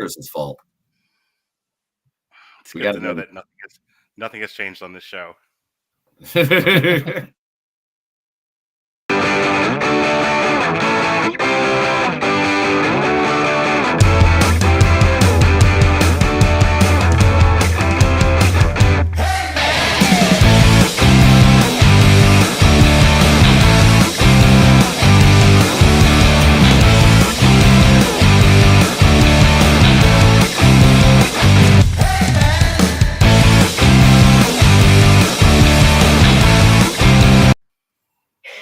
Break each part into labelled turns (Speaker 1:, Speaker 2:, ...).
Speaker 1: Chris's fault.
Speaker 2: It's good to know that nothing has changed on this show.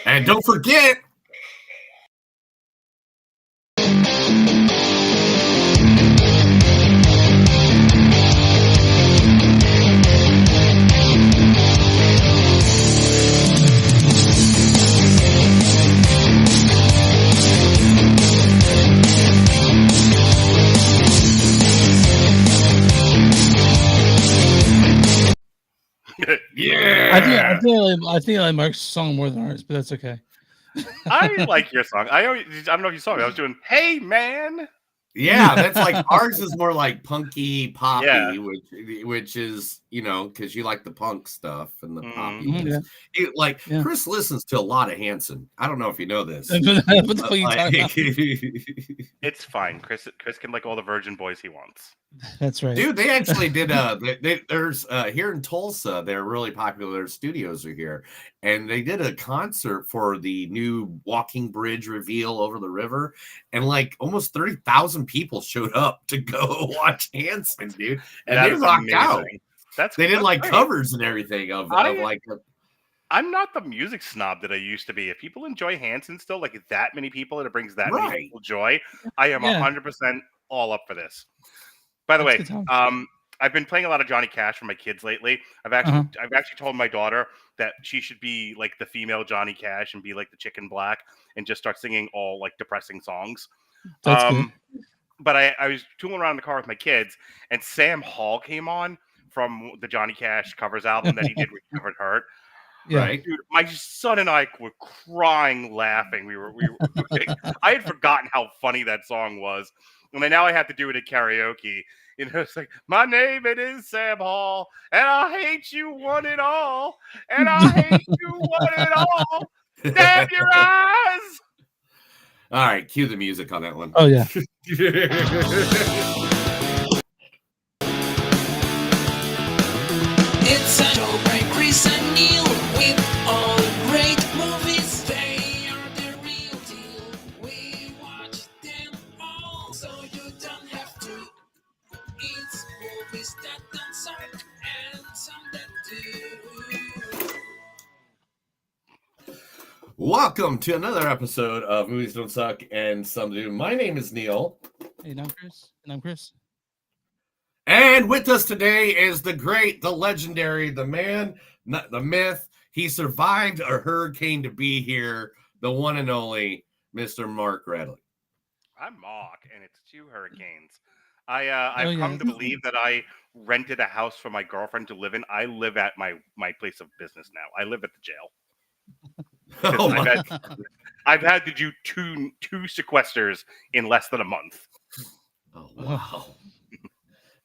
Speaker 1: And don't forget,
Speaker 3: yeah. I think I like Mark's song more than ours, but that's okay.
Speaker 2: I like your song. I don't know if you saw me. I was doing, "Hey man."
Speaker 1: Yeah, that's like ours is more like punky poppy,
Speaker 2: Yeah.
Speaker 1: which is, you know, because you like the punk stuff and the poppy.
Speaker 3: Yeah.
Speaker 1: Chris listens to a lot of Hanson. I don't know if you know this.
Speaker 3: What the fuck are you talking about?
Speaker 2: It's fine. Chris can like all the Virgin Boys he wants.
Speaker 3: That's right,
Speaker 1: dude. They actually did. There's here in Tulsa. They're really popular. Their studios are here, and they did a concert for the new walking bridge reveal over the river, and like almost 30,000 people showed up to go watch Hanson, dude. And they rocked out. They did like covers and everything of like.
Speaker 2: I'm not the music snob that I used to be. If people enjoy Hanson still, like that many people, and it brings that many people joy, I am 100% all up for this. By the way, I've been playing a lot of Johnny Cash for my kids lately. I've actually told my daughter that she should be like the female Johnny Cash and be like the Chicken Black and just start singing all like depressing songs.
Speaker 3: That's good.
Speaker 2: But I was tooling around in the car with my kids, and Sam Hall came on from the Johnny Cash covers album that he did with Covered Hurt.
Speaker 3: Yeah.
Speaker 1: Right,
Speaker 2: dude. My son and I were crying, laughing. We were. I had forgotten how funny that song was, and now I have to do it at karaoke. You know, it's like, my name it is Sam Hall, and I hate you one and all, and I hate you one and all. Damn your eyes!
Speaker 1: All right, cue the music on that one.
Speaker 3: Oh yeah.
Speaker 4: It's a show by Chris and Neil with all great movies. They are the real deal. We watch them all, so you don't have to. It's movies that don't suck and some that do.
Speaker 1: Welcome to another episode of Movies Don't Suck and Some Do. My name is Neil.
Speaker 3: Hey, and I'm Chris. And I'm Chris.
Speaker 1: And with us today is the great, the legendary, the man, the myth. He survived a hurricane to be here, the one and only Mr. Mark Radley.
Speaker 2: I'm Mark, and it's 2 hurricanes. I've come to believe that I rented a house for my girlfriend to live in. I live at my place of business now. I live at the jail. I've had to do two sequesters in less than a month.
Speaker 1: Oh wow.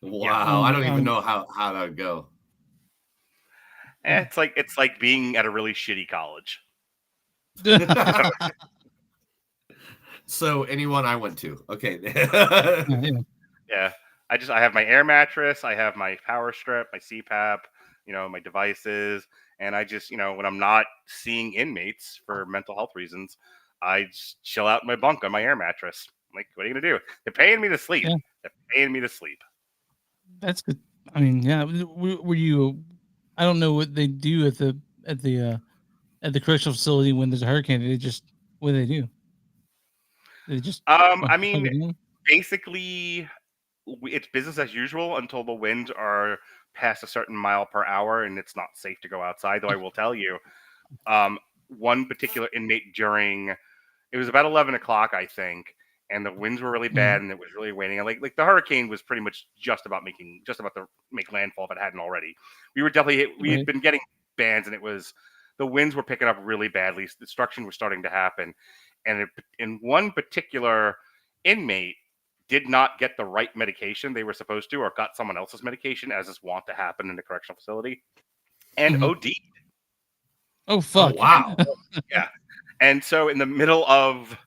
Speaker 1: Wow, I don't even know how that would go.
Speaker 2: It's like being at a really shitty college.
Speaker 1: So anyone I went to, okay.
Speaker 2: Yeah, I have my air mattress, I have my power strip, my CPAP, my devices, and I just, when I'm not seeing inmates for mental health reasons, I just chill out in my bunk on my air mattress. I'm like, what are you gonna do? They're paying me to sleep. Yeah. They're paying me to sleep.
Speaker 3: That's good. I mean, yeah. Were you? I don't know what they do at the correctional facility when there's a hurricane. What do they do? They just.
Speaker 2: I mean, basically, it's business as usual until the winds are past a certain mile per hour and it's not safe to go outside. Though I will tell you, one particular inmate it was about 11 o'clock, I think. And the winds were really bad, and it was really raining. And like the hurricane was pretty much just about to make landfall if it hadn't already. We were definitely we had been getting bands, and the winds were picking up really badly. Destruction was starting to happen, and one particular inmate did not get the right medication they were supposed to, or got someone else's medication, as is wont to happen in the correctional facility, and OD'd.
Speaker 3: Oh, fuck.
Speaker 1: Oh, wow.
Speaker 2: Yeah. And so in the middle of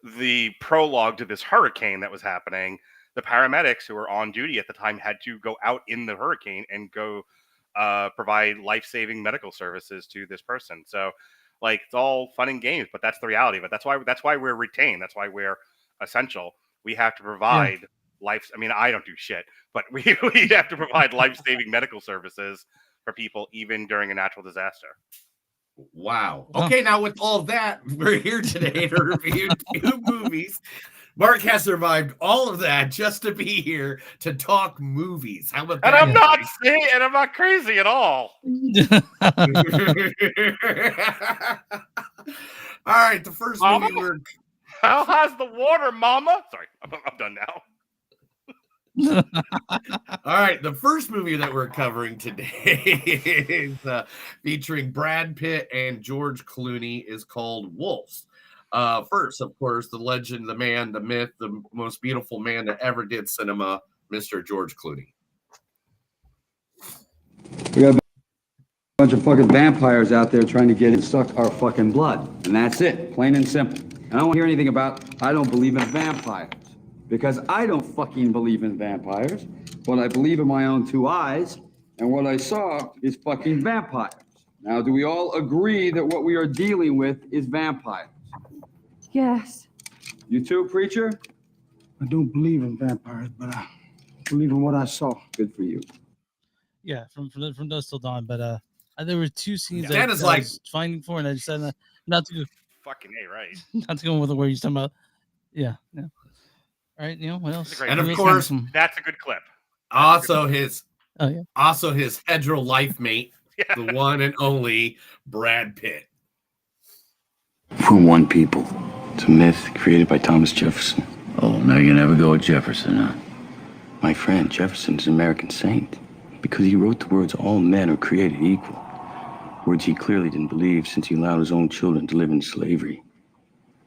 Speaker 2: the prologue to this hurricane that was happening, the paramedics who were on duty at the time had to go out in the hurricane and go provide life-saving medical services to this person. So, like, it's all fun and games, but that's the reality of it. That's why we're retained. That's why we're essential. We have to provide life. I mean, I don't do shit, but we have to provide life-saving medical services for people even during a natural disaster.
Speaker 1: Wow. Okay, now with all that, we're here today to review 2 movies. Mark has survived all of that just to be here to talk movies. How about that?
Speaker 2: And I'm not saying, and I'm not crazy at all.
Speaker 1: All right, the first movie we're...
Speaker 2: How has the water, Mama? Sorry, I'm done now.
Speaker 1: All right, the first movie that we're covering today is featuring Brad Pitt and George Clooney is called Wolves. First, of course, the legend, the man, the myth, the most beautiful man that ever did cinema, Mr. George Clooney.
Speaker 5: We got a bunch of fucking vampires out there trying to get and suck our fucking blood. And that's it, plain and simple. I don't want to hear anything about, I don't believe in vampires. Because I don't fucking believe in vampires, but I believe in my own 2 eyes, and what I saw is fucking vampires. Now, do we all agree that what we are dealing with is vampires?
Speaker 6: Yes.
Speaker 5: You too, preacher?
Speaker 7: I don't believe in vampires, but I believe in what I saw.
Speaker 5: Good for you.
Speaker 3: Yeah, from dusk till dawn. But there were 2 scenes
Speaker 1: that
Speaker 3: I was finding for, and I decided not to go.
Speaker 2: Fucking A, right?
Speaker 3: Not to go with the word you're talking about. Yeah. All right, Neil, what else?
Speaker 1: And of course,
Speaker 2: that's a good clip.
Speaker 1: Also his
Speaker 3: hetero
Speaker 1: life mate, the one and only Brad Pitt.
Speaker 8: We're one people. It's a myth created by Thomas Jefferson. Oh, now you never go with Jefferson, huh? My friend, Jefferson's an American saint because he wrote the words, all men are created equal. Words he clearly didn't believe since he allowed his own children to live in slavery.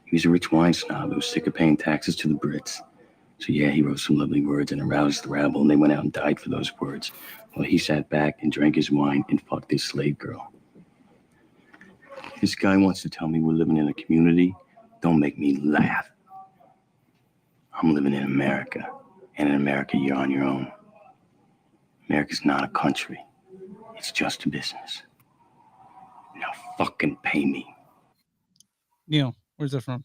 Speaker 8: He was a rich wine snob who was sick of paying taxes to the Brits. So yeah, he wrote some lovely words and aroused the rabble, and they went out and died for those words. While he sat back and drank his wine and fucked his slave girl. This guy wants to tell me we're living in a community. Don't make me laugh. I'm living in America, and in America, you're on your own. America's not a country. It's just a business. Now fucking pay me.
Speaker 3: Neil, where's that from?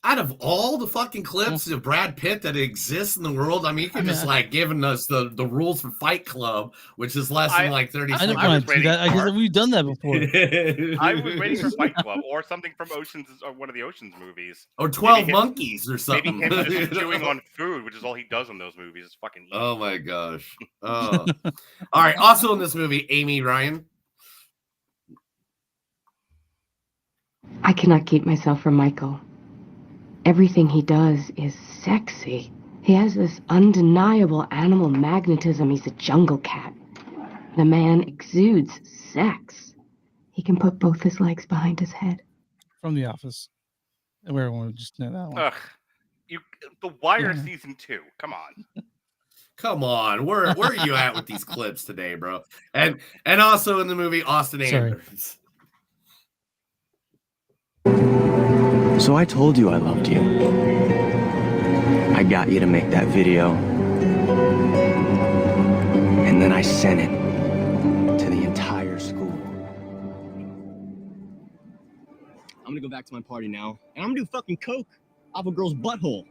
Speaker 1: Out of all the fucking clips of Brad Pitt that exists in the world, I mean, you could just like giving us the rules for Fight Club, which is less than like 30 seconds.
Speaker 3: I didn't want to do that. I guess we've done that before.
Speaker 2: I was waiting for Fight Club or something from Oceans, or one of the Oceans movies,
Speaker 1: or 12 Monkeys or something.
Speaker 2: Maybe him just chewing on food, which is all he does in those movies. It's fucking. Easy.
Speaker 1: Oh my gosh! Oh. All right. Also in this movie, Amy Ryan.
Speaker 6: I cannot keep myself from Michael. Everything he does is sexy. He has this undeniable animal magnetism. He's a jungle cat. The man exudes sex. He can put both his legs behind his head.
Speaker 3: From The Office. Everyone would just know that one.
Speaker 2: Ugh. The Wire season 2. Come on.
Speaker 1: Come on. Where are you at with these clips today, bro? And also in the movie, Austin Anders.
Speaker 8: So I told you I loved you. I got you to make that video. And then I sent it to the entire school.
Speaker 9: I'm gonna go back to my party now, and I'm gonna do fucking coke off a girl's butthole.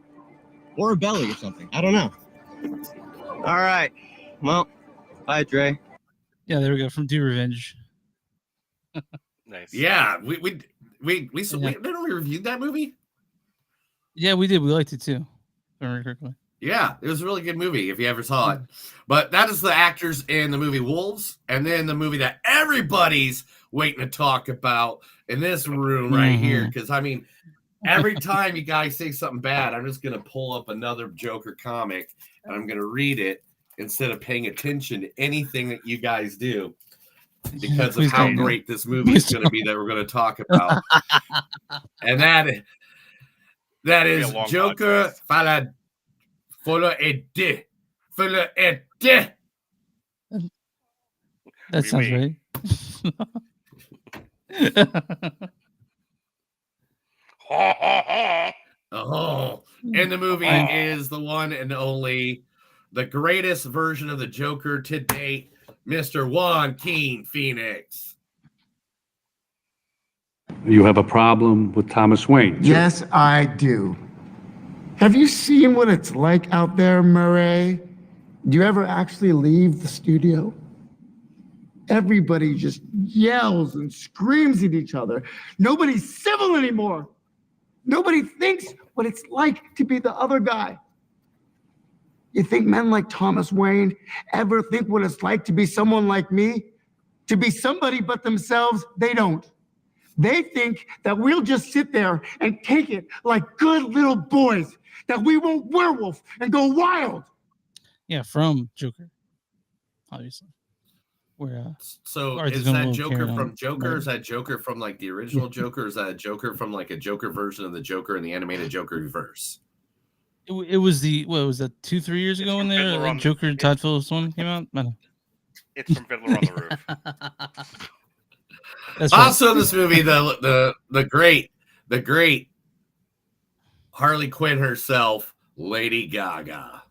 Speaker 9: Or her belly or something. I don't know. All right. Well, bye, Dre.
Speaker 3: Yeah, there we go. From Do Revenge.
Speaker 2: Nice.
Speaker 1: Yeah, we didn't we reviewed that movie?
Speaker 3: Yeah, we did. We liked it too. Very quickly.
Speaker 1: Yeah, it was a really good movie if you ever saw it. But that is the actors in the movie Wolves, and then the movie that everybody's waiting to talk about in this room right here. Because I mean, every time you guys say something bad, I'm just gonna pull up another Joker comic and I'm gonna read it instead of paying attention to anything that you guys do. Because of how great this movie is going to be that we're going to talk about. And That
Speaker 2: It'll be a
Speaker 1: is
Speaker 2: long
Speaker 1: Joker Folie et Deux. Folie et Deux.
Speaker 3: That sounds right.
Speaker 1: Oh, and the movie is the one and only, the greatest version of the Joker to date, Mr. Joaquin Phoenix.
Speaker 10: You have a problem with Thomas Wayne?
Speaker 11: Yes, I do. Have you seen what it's like out there, Murray? Do you ever actually leave the studio? Everybody just yells and screams at each other. Nobody's civil anymore. Nobody thinks what it's like to be the other guy. You think men like Thomas Wayne ever think what it's like to be someone like me? To be somebody but themselves? They don't. They think that we'll just sit there and take it like good little boys, that we won't werewolf and go wild.
Speaker 3: Yeah, from Joker, obviously. Where
Speaker 1: So
Speaker 3: Arthur's
Speaker 1: is
Speaker 3: gonna
Speaker 1: that
Speaker 3: little
Speaker 1: Joker
Speaker 3: carry on.
Speaker 1: from Joker? Is that Joker from like the original Joker? Is that a Joker from like a Joker version of the Joker in the animated Joker reverse?
Speaker 3: It was the, what was that, 2-3 years ago when
Speaker 2: Fiddler
Speaker 3: the
Speaker 2: on the-
Speaker 3: Joker Todd Phillips one came out? I don't know.
Speaker 2: It's from Fiddler on the Roof.
Speaker 3: That's right.
Speaker 1: Also in this movie, the great Harley Quinn herself, Lady Gaga.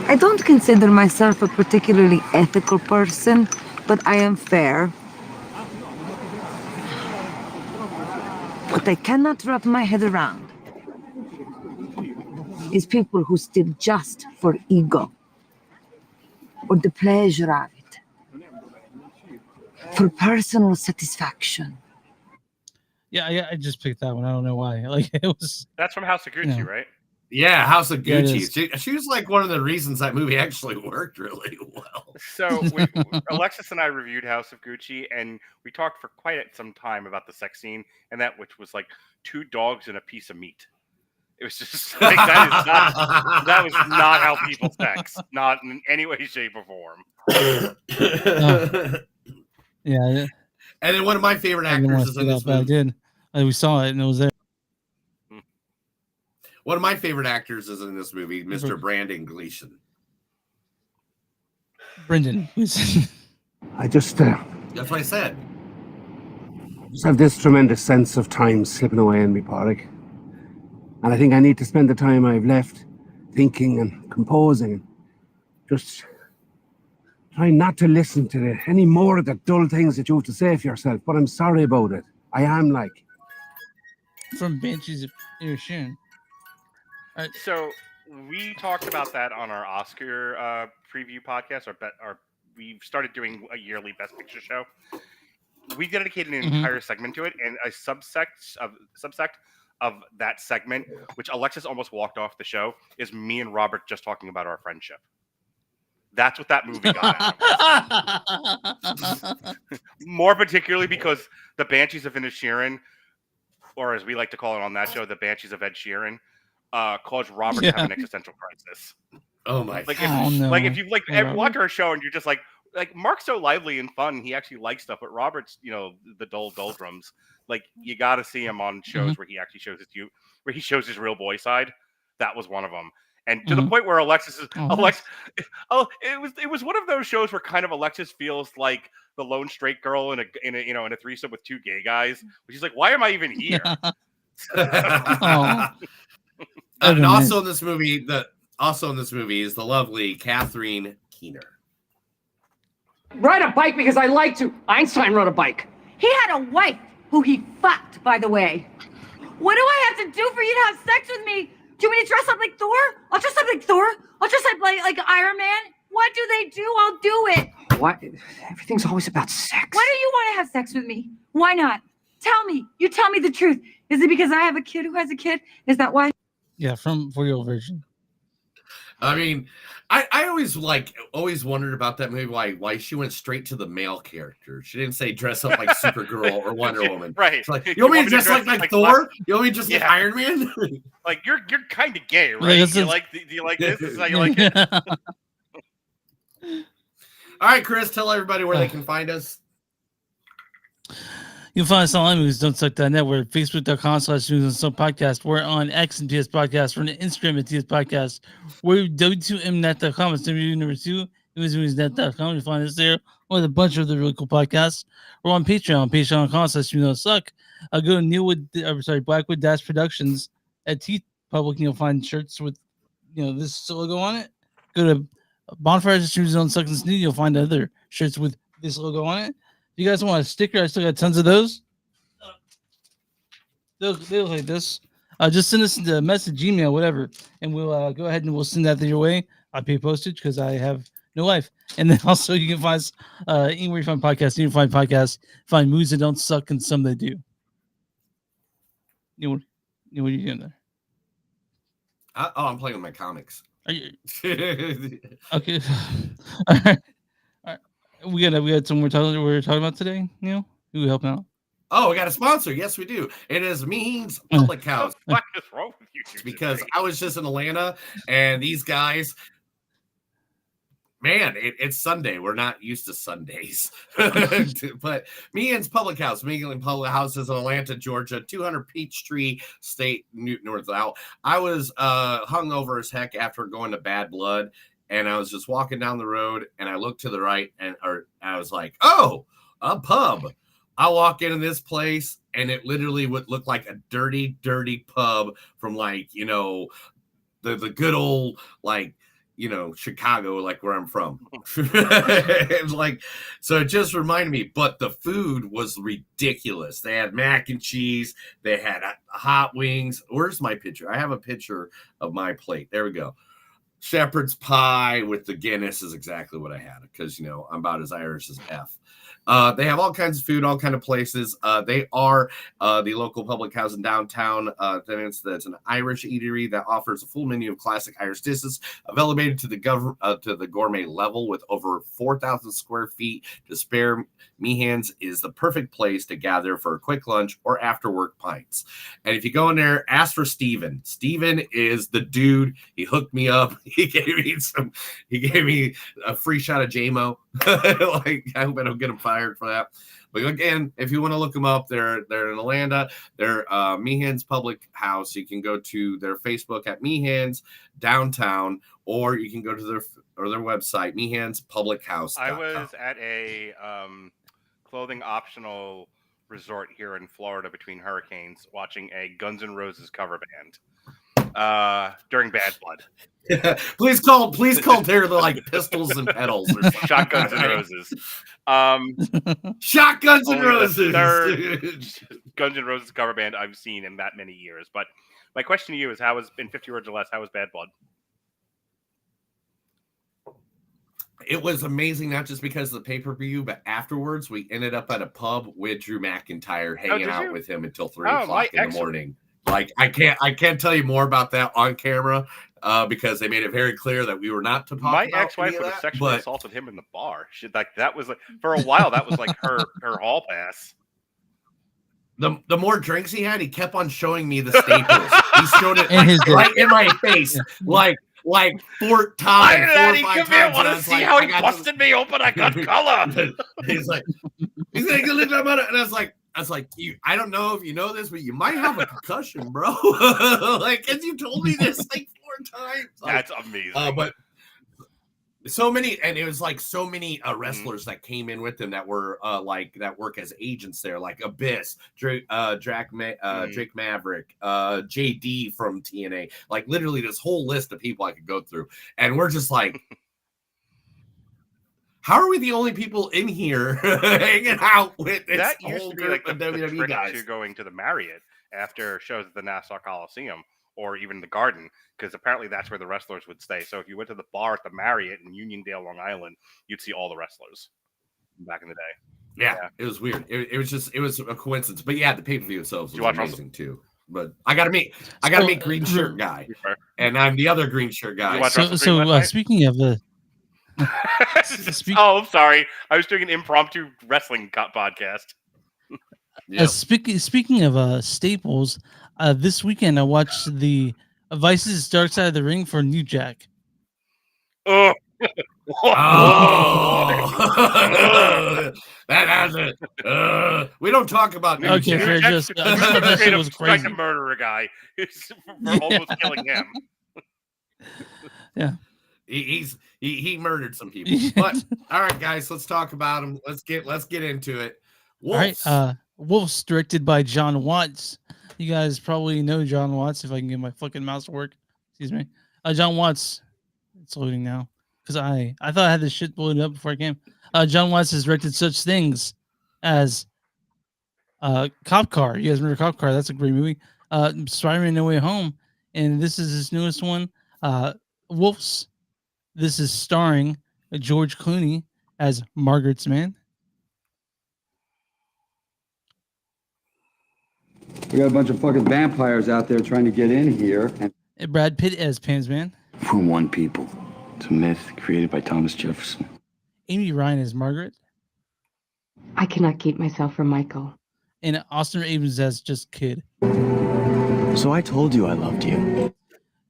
Speaker 12: I don't consider myself a particularly ethical person, but I am fair. What I cannot wrap my head around is people who steal just for ego or the pleasure of it, for personal satisfaction.
Speaker 3: Yeah, I just picked that one. I don't know why. Like, it was.
Speaker 2: That's from House of Gucci,
Speaker 3: Yeah.
Speaker 2: right?
Speaker 1: Yeah, House of
Speaker 3: Yeah, it
Speaker 1: Gucci.
Speaker 3: is.
Speaker 1: She was like one of the reasons that movie actually worked really well.
Speaker 2: So Alexis and I reviewed House of Gucci, and we talked for quite some time about the sex scene, and that which was like 2 dogs and a piece of meat. It was just like that was not how people sex, not in any way, shape, or form.
Speaker 3: Yeah.
Speaker 1: And then one of my favorite
Speaker 3: I didn't want
Speaker 1: actors
Speaker 3: to
Speaker 1: is
Speaker 3: see
Speaker 1: in
Speaker 3: that,
Speaker 1: this
Speaker 3: but I
Speaker 1: movie.
Speaker 3: did. We saw it and it was there.
Speaker 1: One of my favorite actors is in this movie, Mr. Brandon Gleeson.
Speaker 3: Brendan.
Speaker 7: I just
Speaker 1: That's what I said.
Speaker 7: have this tremendous sense of time slipping away in me, Porrick. And I think I need to spend the time I've left thinking and composing. Just trying not to listen to any more of the dull things that you have to say for yourself. But I'm sorry about it. I am like.
Speaker 3: From Banshees of Inisherin.
Speaker 2: So we talked about that on our Oscar preview podcast, or we've started doing a yearly Best Picture show. We dedicated an entire segment to it, and a subsect of that segment, which Alexis almost walked off the show, is me and Robert just talking about our friendship. That's what that movie got out of us. More particularly because the Banshees of Inisherin, or as we like to call it on that show, the Banshees of Ed Sheeran, caused Robert to have an existential crisis.
Speaker 1: Oh my!
Speaker 2: Like
Speaker 3: God.
Speaker 2: if you watch our show and you're just like Mark's so lively and fun, he actually likes stuff, but Robert's the dull doldrums. Like you got to see him on shows where he actually shows his real boy side. That was one of them. And to the point where Alexis is it was one of those shows where kind of Alexis feels like the lone straight girl in a threesome with 2 gay guys. She's like, why am I even here?
Speaker 1: And also in this movie is the lovely Catherine Keener.
Speaker 13: Ride a bike because I like to. Einstein rode a bike.
Speaker 14: He had a wife who he fucked, by the way. What do I have to do for you to have sex with me? Do you want me to dress up like Thor? I'll dress up like Thor. I'll dress up like Iron Man. What do they do? I'll do it.
Speaker 13: What? Everything's always about sex.
Speaker 14: Why do you want to have sex with me? Why not? Tell me. You tell me the truth. Is it because I have a kid who has a kid? Is that why?
Speaker 3: Yeah, from 4-year-old version.
Speaker 1: I mean, I always wondered about that movie why she went straight to the male character. She didn't say dress up like Supergirl or Wonder Woman.
Speaker 2: Right.
Speaker 1: It's like, you want me to dress like Thor? You want me to just like Iron Man?
Speaker 2: Like you're kind of gay, right?
Speaker 3: Like,
Speaker 2: Do you like this? This is how you like it?
Speaker 1: All right, Chris, tell everybody where they can find us.
Speaker 3: You can find us online, moviesdon'tsuck.net. We're at facebook.com/moviesdon'tsuck podcast. We're on X and TS Podcast. We're on Instagram at TS Podcast. We're w2mnet.com. It's number 2, moviesnet.com. You find us there with a bunch of other really cool podcasts. We're on Patreon, patreon.com/moviesdon'tsuck. Go to Blackwood Dash Productions at T Public. You'll find shirts with this logo on it. Go to Bonfires and on Sucks and you'll find other shirts with this logo on it. If you guys want a sticker, I still got tons of those. They look like this. Just send us the message, email, whatever, and we'll go ahead and we'll send that your way. I pay postage because I have no life. And then also you can find us anywhere you find podcasts. You can find movies that don't suck and some that do. What are you doing there?
Speaker 1: I'm playing with my comics.
Speaker 3: Are you okay? All right. We got some we're talking about today. Neil, who we helping out?
Speaker 1: Oh, we got a sponsor. Yes, we do. It is Means Public House.
Speaker 2: What is wrong with you?
Speaker 1: Because I was just in Atlanta, and these guys, man, it's Sunday. We're not used to Sundays. But Meehan's Public House. Meehan Public House is in Atlanta, Georgia, 200 Peachtree State, North. I was hungover as heck after going to Bad Blood, and I was just walking down the road, and I looked to the right, and I was like, oh, a pub. I walk into this place, and it literally would look like a dirty, dirty pub from the good old Chicago, like where I'm from. It's like, so it just reminded me, but the food was ridiculous. They had mac and cheese. They had hot wings. Where's my picture? I have a picture of my plate. There we go. Shepherd's pie with the Guinness is exactly what I had because, I'm about as Irish as F. They have all kinds of food, all kinds of places. They are the local public house in downtown. That's an Irish eatery that offers a full menu of classic Irish dishes, elevated to the gourmet level with over 4,000 square feet to spare. Meehan's is the perfect place to gather for a quick lunch or after work pints. And if you go in there, ask for Steven. Steven is the dude. He hooked me up. He gave me a free shot of JMO. I hope I don't get him fired for that. But again, if you want to look them up, they're in Atlanta. They're Meehan's Public House. You can go to their Facebook at Meehan's Downtown, or you can go to their website, meehanspublichouse.com.
Speaker 2: I was at a clothing optional resort here in Florida between hurricanes, watching a Guns N' Roses cover band during Bad Blood.
Speaker 1: Please call Taylor like Pistols and Pedals or something.
Speaker 2: Shotguns and Roses.
Speaker 1: Shotguns and Roses.
Speaker 2: Third Guns N' Roses cover band I've seen in that many years. But my question to you is, in 50 words or less, how was Bad Blood?
Speaker 1: It was amazing, not just because of the pay-per-view, but afterwards we ended up at a pub with Drew McIntyre hanging out with him until 3 o'clock in the morning. Like I can't tell you more about that on camera because they made it very clear that we were not to talk
Speaker 2: My
Speaker 1: about
Speaker 2: ex-wife would have
Speaker 1: that,
Speaker 2: sexually assaulted him in the bar. That was for a while. That was like her hall pass.
Speaker 1: The more drinks he had, he kept on showing me the staples. He showed it right in my face, like 4 times.
Speaker 2: Daddy, come here! I want to see how he busted me open. I got color.
Speaker 1: he's like, look at my mother, and I was like, I don't know if you know this, but you might have a concussion, bro. Cause you told me this 4 times.
Speaker 2: That's amazing.
Speaker 1: But so many, and it was so many wrestlers that came in with them that were that work as agents there, like Abyss, Drake Maverick, JD from TNA, literally this whole list of people I could go through, and we're just like. How are we the only people in here hanging out with this whole group of WWE guys?
Speaker 2: You're going to the Marriott after shows at the Nassau Coliseum or even the Garden, because apparently that's where the wrestlers would stay. So if you went to the bar at the Marriott in Uniondale, Long Island, you'd see all the wrestlers back in the day.
Speaker 1: Yeah. It was weird. It was a coincidence. But yeah, the pay-per-view itself was amazing too. But I gotta meet Green Shirt Guy, and I'm the other Green Shirt Guy.
Speaker 3: So speaking of the.
Speaker 2: I'm sorry. I was doing an impromptu wrestling podcast.
Speaker 3: Speaking of staples, this weekend I watched the Vice's Dark Side of the Ring for New Jack.
Speaker 2: Oh,
Speaker 1: Oh, that's it. We don't talk about news
Speaker 3: Okay,
Speaker 1: here.
Speaker 3: fair. Just I just thought that
Speaker 2: Straight
Speaker 3: shit
Speaker 2: up
Speaker 3: was
Speaker 2: strike
Speaker 3: crazy.
Speaker 2: and murder a guy for almost killing him.
Speaker 3: Yeah.
Speaker 1: He murdered some people. But all right, guys, let's talk about him. Let's get into it. Wolves.
Speaker 3: All right. Wolves, directed by John Watts. You guys probably know John Watts. If I can get my fucking mouse to work. Excuse me. John Watts. It's loading now because I thought I had this shit loaded up before I came. John Watts has directed such things as Cop Car. You guys remember Cop Car? That's a great movie. Spider-Man: No Way Home, and this is his newest one. Wolves. This is starring George Clooney as Margaret's man.
Speaker 5: We got a bunch of fucking vampires out there trying to get in here. And
Speaker 3: Brad Pitt as Pam's man.
Speaker 8: We're one people. It's a myth created by Thomas Jefferson.
Speaker 3: Amy Ryan as Margaret.
Speaker 6: I cannot keep myself from Michael.
Speaker 3: And Austin Abrams as just Kid.
Speaker 9: So I told you I loved you.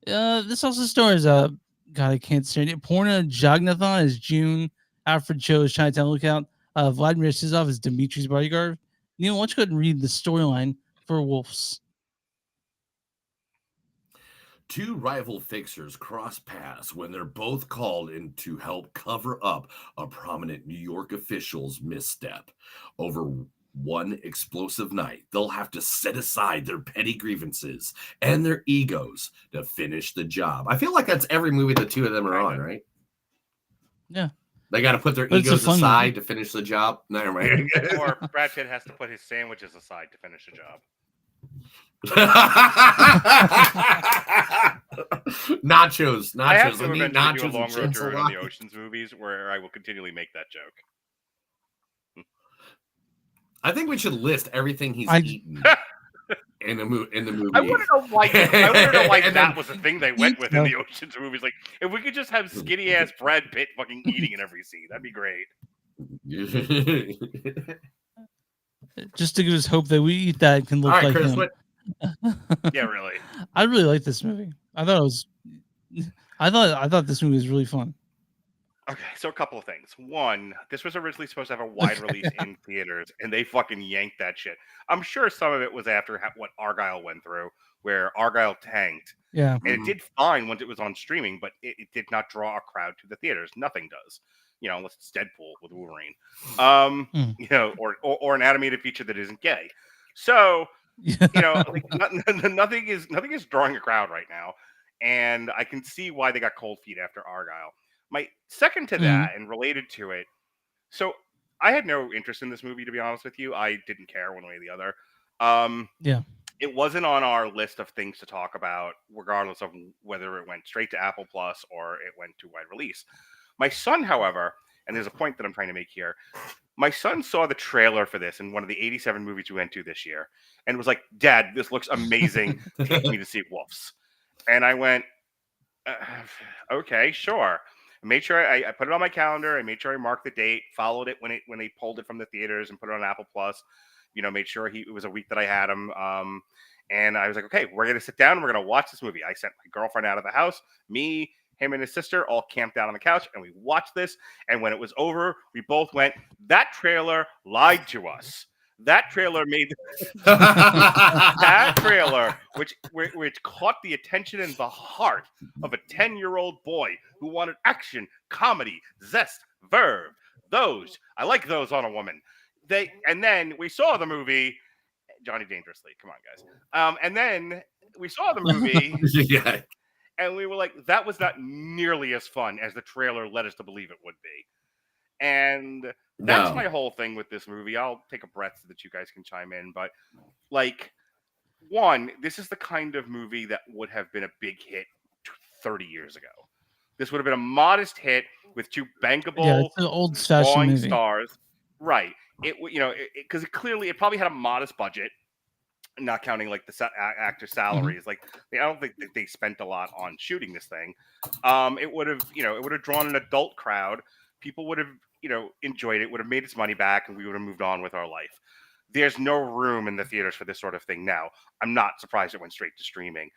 Speaker 3: This also stars God, I can't stand it. Porna Jagnathan as June. Alfred Cho as Chinatown Lookout. Vladimir Sizov as Dimitri's bodyguard. Neil, why don't you go ahead and read the storyline for Wolves?
Speaker 1: Two rival fixers cross paths when they're both called in to help cover up a prominent New York official's misstep. Over one explosive night, they'll have to set aside their petty grievances and their egos to finish the job. I feel like that's every movie the two of them are on, right?
Speaker 3: Yeah.
Speaker 1: They got to put their
Speaker 3: But it's a
Speaker 1: egos
Speaker 3: fun
Speaker 1: aside
Speaker 3: movie.
Speaker 1: to finish the job. Never mind.
Speaker 2: Or Brad Pitt has to put his sandwiches aside to finish the job.
Speaker 1: Nachos.
Speaker 2: I have
Speaker 1: I
Speaker 2: to
Speaker 1: need
Speaker 2: eventually
Speaker 1: nachos
Speaker 2: do a
Speaker 1: and
Speaker 2: long road
Speaker 1: chips
Speaker 2: to
Speaker 1: a
Speaker 2: on
Speaker 1: lot.
Speaker 2: the Ocean's movies where I will continually make that joke.
Speaker 1: I think we should list everything he's eaten in the movie.
Speaker 2: I want to know why. I want to know why
Speaker 1: And
Speaker 2: that
Speaker 1: then-
Speaker 2: was the thing they went with in the Ocean's movies. Like, if we could just have skinny ass Brad Pitt fucking eating in every scene, that'd be great.
Speaker 3: Just to give us hope that we eat that and can look
Speaker 1: All right,
Speaker 3: like
Speaker 1: Chris,
Speaker 3: him.
Speaker 1: what-
Speaker 2: Yeah, really.
Speaker 3: I really like this movie. I thought this movie was really fun.
Speaker 2: Okay, so a couple of things. One, this was originally supposed to have a wide release in theaters, and they fucking yanked that shit. I'm sure some of it was after what Argyle went through, where Argyle tanked.
Speaker 3: Yeah.
Speaker 2: And it did fine once it was on streaming, but it did not draw a crowd to the theaters. Nothing does. You know, unless it's Deadpool with Wolverine. You know, or an animated feature that isn't gay. So, you know, like, nothing is drawing a crowd right now. And I can see why they got cold feet after Argyle. My second to that and related to it, so I had no interest in this movie, to be honest with you. I didn't care one way or the other.
Speaker 3: Yeah.
Speaker 2: It wasn't on our list of things to talk about, regardless of whether it went straight to Apple Plus or it went to wide release. My son, however, and there's a point that I'm trying to make here, my son saw the trailer for this in one of the 87 movies we went to this year and was like, "Dad, this looks amazing. Take me to see Wolves." And I went, okay, sure. I made sure I put it on my calendar. I made sure I marked the date, followed it when they pulled it from the theaters and put it on Apple Plus. You know, made sure it was a week that I had him. And I was like, okay, we're going to sit down and we're going to watch this movie. I sent my girlfriend out of the house, me, him and his sister all camped out on the couch and we watched this. And when it was over, we both went, that trailer lied to us. That trailer made that trailer, which caught the attention and the heart of a 10-year-old boy who wanted action, comedy, zest, verve. Those I like those on a woman. And then we saw the movie Johnny Dangerously. Come on, guys. And then we saw the movie,
Speaker 1: Yeah.
Speaker 2: and we were like, that was not nearly as fun as the trailer led us to believe it would be. And that's my whole thing with this movie. I'll take a breath so that you guys can chime in. But, like, one, this is the kind of movie that would have been a big hit 30 years ago. This would have been a modest hit with two bankable,
Speaker 3: it's an old-fashioned
Speaker 2: drawing
Speaker 3: movie.
Speaker 2: stars. Right. Because it probably had a modest budget, not counting like the actor salaries. Like, I don't think that they spent a lot on shooting this thing. It would have drawn an adult crowd. People would have, enjoyed it, would have made its money back, and we would have moved on with our life. There's no room in the theaters for this sort of thing now. I'm not surprised it went straight to streaming.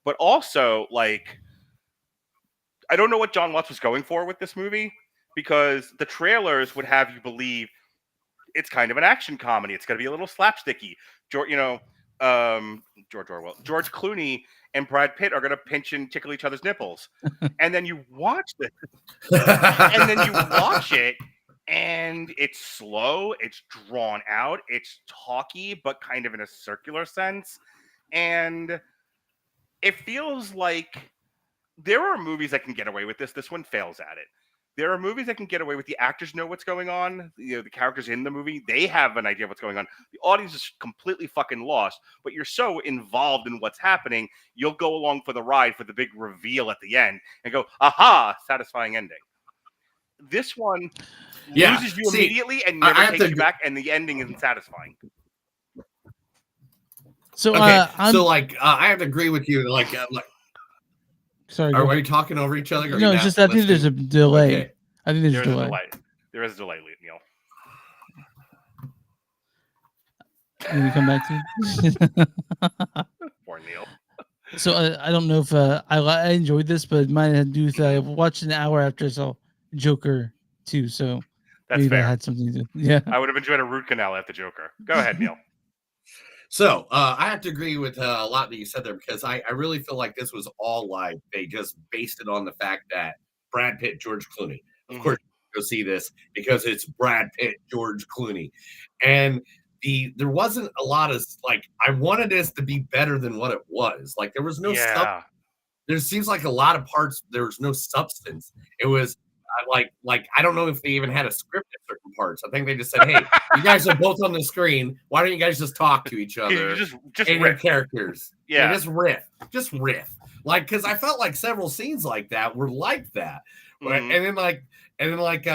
Speaker 2: But also, like, I don't know what John Watts was going for with this movie, because the trailers would have you believe it's kind of an action comedy. It's going to be a little slapsticky. George Clooney and Brad Pitt are going to pinch and tickle each other's nipples, and then you watch it, and it's slow, it's drawn out, it's talky, but kind of in a circular sense, and it feels like there are movies that can get away with this. This one fails at it. There are movies that can get away with the actors know what's going on. The characters in the movie, they have an idea of what's going on. The audience is completely fucking lost, but you're so involved in what's happening, you'll go along for the ride for the big reveal at the end and go, aha, satisfying ending. This one loses you immediately and never takes you back, and the ending isn't satisfying.
Speaker 3: So,
Speaker 1: I have to agree with you.
Speaker 3: Sorry,
Speaker 1: are you talking over each other?
Speaker 3: No, it's just I think there's a delay.
Speaker 1: Okay.
Speaker 3: I think there's a delay.
Speaker 2: There is a delay, Neil.
Speaker 3: Can we come back to you?
Speaker 2: Poor Neil.
Speaker 3: So I don't know if I enjoyed this, but mine had to do with I watched an hour after I saw Joker 2, so
Speaker 2: that's
Speaker 3: maybe
Speaker 2: fair.
Speaker 3: that had something to do. Yeah,
Speaker 2: I would have enjoyed a root canal at the Joker. Go ahead, Neil.
Speaker 1: So I have to agree with a lot that you said there, because I really feel like this was all live. They just based it on the fact that Brad Pitt, George Clooney. Of course, go see this because it's Brad Pitt, George Clooney, and there wasn't a lot of I wanted this to be better than what it was. Like there was no stuff. There seems like a lot of parts. There was no substance. It was like I don't know if they even had a script at certain parts. I think they just said, "Hey, you guys are both on the screen. Why don't you guys just talk to each other?
Speaker 2: just
Speaker 1: and your characters,
Speaker 2: yeah,
Speaker 1: just riff." Like, because I felt like several scenes like that were like that, right? And then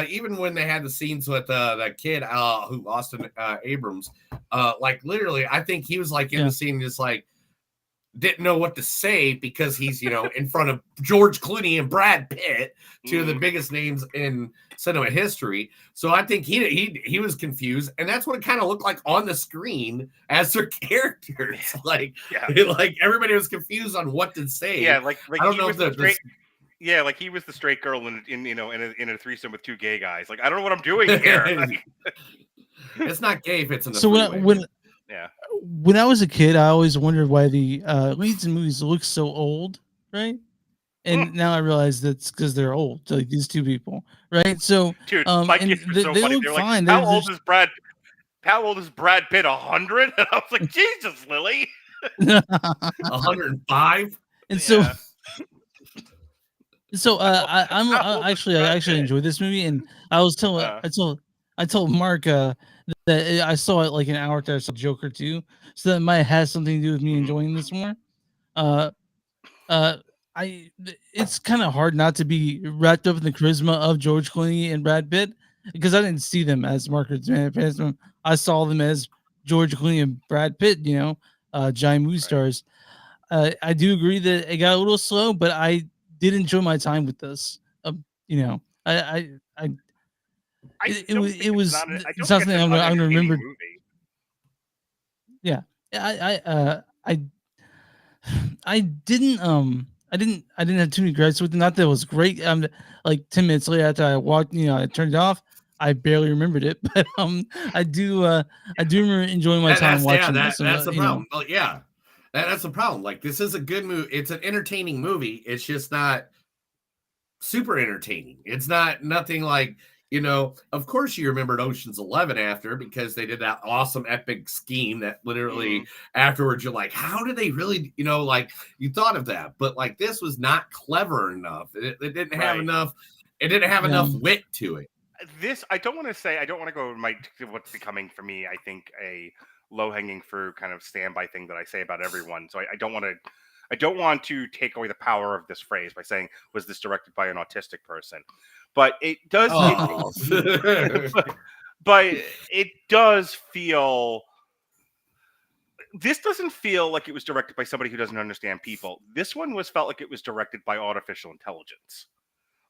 Speaker 1: even when they had the scenes with that kid, who Austin Abrams, literally, I think he was in the scene just didn't know what to say because he's in front of George Clooney and Brad Pitt, two of the biggest names in cinema history. So I think he was confused, and that's what it kind of looked like on the screen as their characters. Everybody was confused on what to say.
Speaker 2: Yeah, like
Speaker 1: I don't know if
Speaker 2: like he was the straight girl in a threesome with two gay guys. Like I don't know what I'm doing here.
Speaker 1: It's not gay if it's in the
Speaker 3: so
Speaker 2: yeah.
Speaker 3: When I was a kid, I always wondered why the leads in movies look so old, right? And now I realize that's because they're old, like these two people, right? So,
Speaker 2: dude, my kids were so
Speaker 3: they
Speaker 2: funny.
Speaker 3: look
Speaker 2: They're
Speaker 3: fine.
Speaker 2: Like, how old is Brad Pitt? 100? And I was like, Jesus, Lily.
Speaker 1: 105.
Speaker 3: And so I actually enjoyed this movie, and I told Mark that I saw it like an hour after I saw Joker 2, so that might have something to do with me enjoying this more. It's kind of hard not to be wrapped up in the charisma of George Clooney and Brad Pitt, because I didn't see them as markers. I saw them as George Clooney and Brad Pitt, giant movie stars. I do agree that it got a little slow, but I did enjoy my time with this. It was something I'm gonna remember.
Speaker 2: Movie.
Speaker 3: Yeah, I didn't have too many gripes with it. Not that it was great. Like 10 minutes later after I walked, I turned it off. I barely remembered it, but I do remember enjoying my time watching this.
Speaker 1: That's the problem. Well, yeah, that's the problem. Like this is a good movie. It's an entertaining movie. It's just not super entertaining. It's nothing like. Of course you remembered Ocean's 11 after, because they did that awesome epic scheme that literally afterwards you're like, how did they really, you thought of that, but this was not clever enough. It didn't have enough. It didn't have enough wit to it.
Speaker 2: I don't want to go to what's becoming for me, I think, a low-hanging fruit kind of standby thing that I say about everyone. So I don't want to take away the power of this phrase by saying, was this directed by an autistic person? But it does. But it does feel. This doesn't feel like it was directed by somebody who doesn't understand people. This one felt like it was directed by artificial intelligence.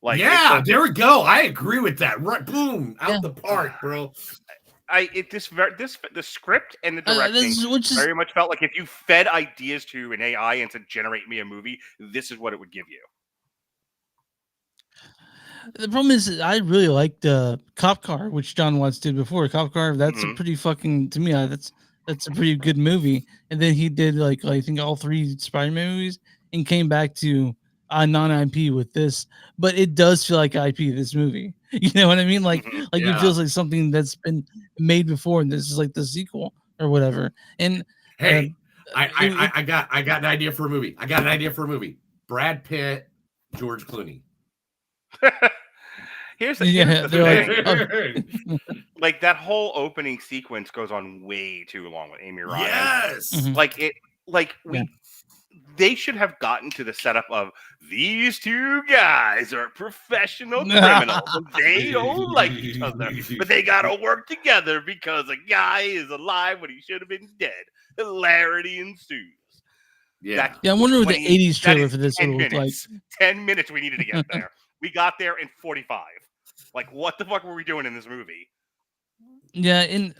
Speaker 1: There we go. I agree with that. Right, boom, out the park, bro.
Speaker 2: The script and the directing very much felt like if you fed ideas to an AI and said generate me a movie, this is what it would give you.
Speaker 3: The problem is, I really liked Cop Car, which John Watts did before. Cop Car, that's a
Speaker 2: Mhm.
Speaker 3: pretty fucking, to me, that's a pretty good movie. And then he did like I think all 3 Spider-Man movies and came back to non-IP with this. But it does feel like IP, this movie. You know what I mean? Like
Speaker 2: Mhm.
Speaker 3: it
Speaker 1: Yeah.
Speaker 3: feels like something that's been made before, and this is like the sequel or whatever. And
Speaker 1: Hey,
Speaker 3: it-
Speaker 1: I got an idea for a movie. I got an idea for a movie. Brad Pitt, George Clooney.
Speaker 2: Here's
Speaker 3: yeah,
Speaker 2: the
Speaker 3: they're
Speaker 2: thing.
Speaker 3: like,
Speaker 2: Like that whole opening sequence goes on way too long with Amy Ryan.
Speaker 1: Yes.
Speaker 3: Mhm.
Speaker 2: Like they should have gotten to the setup of these 2 guys are professional criminals and they don't like each other, but they gotta work together because a guy is alive when he should have been dead. Hilarity ensues.
Speaker 1: Yeah.
Speaker 3: Yeah, I wonder what the
Speaker 2: 20
Speaker 3: '80s
Speaker 2: that
Speaker 3: trailer
Speaker 2: is
Speaker 3: for this
Speaker 2: 10
Speaker 3: would look like.
Speaker 2: minutes. 10 minutes we needed to get there. We got there in 45. Like, what the fuck were we doing in this movie?
Speaker 3: Yeah, and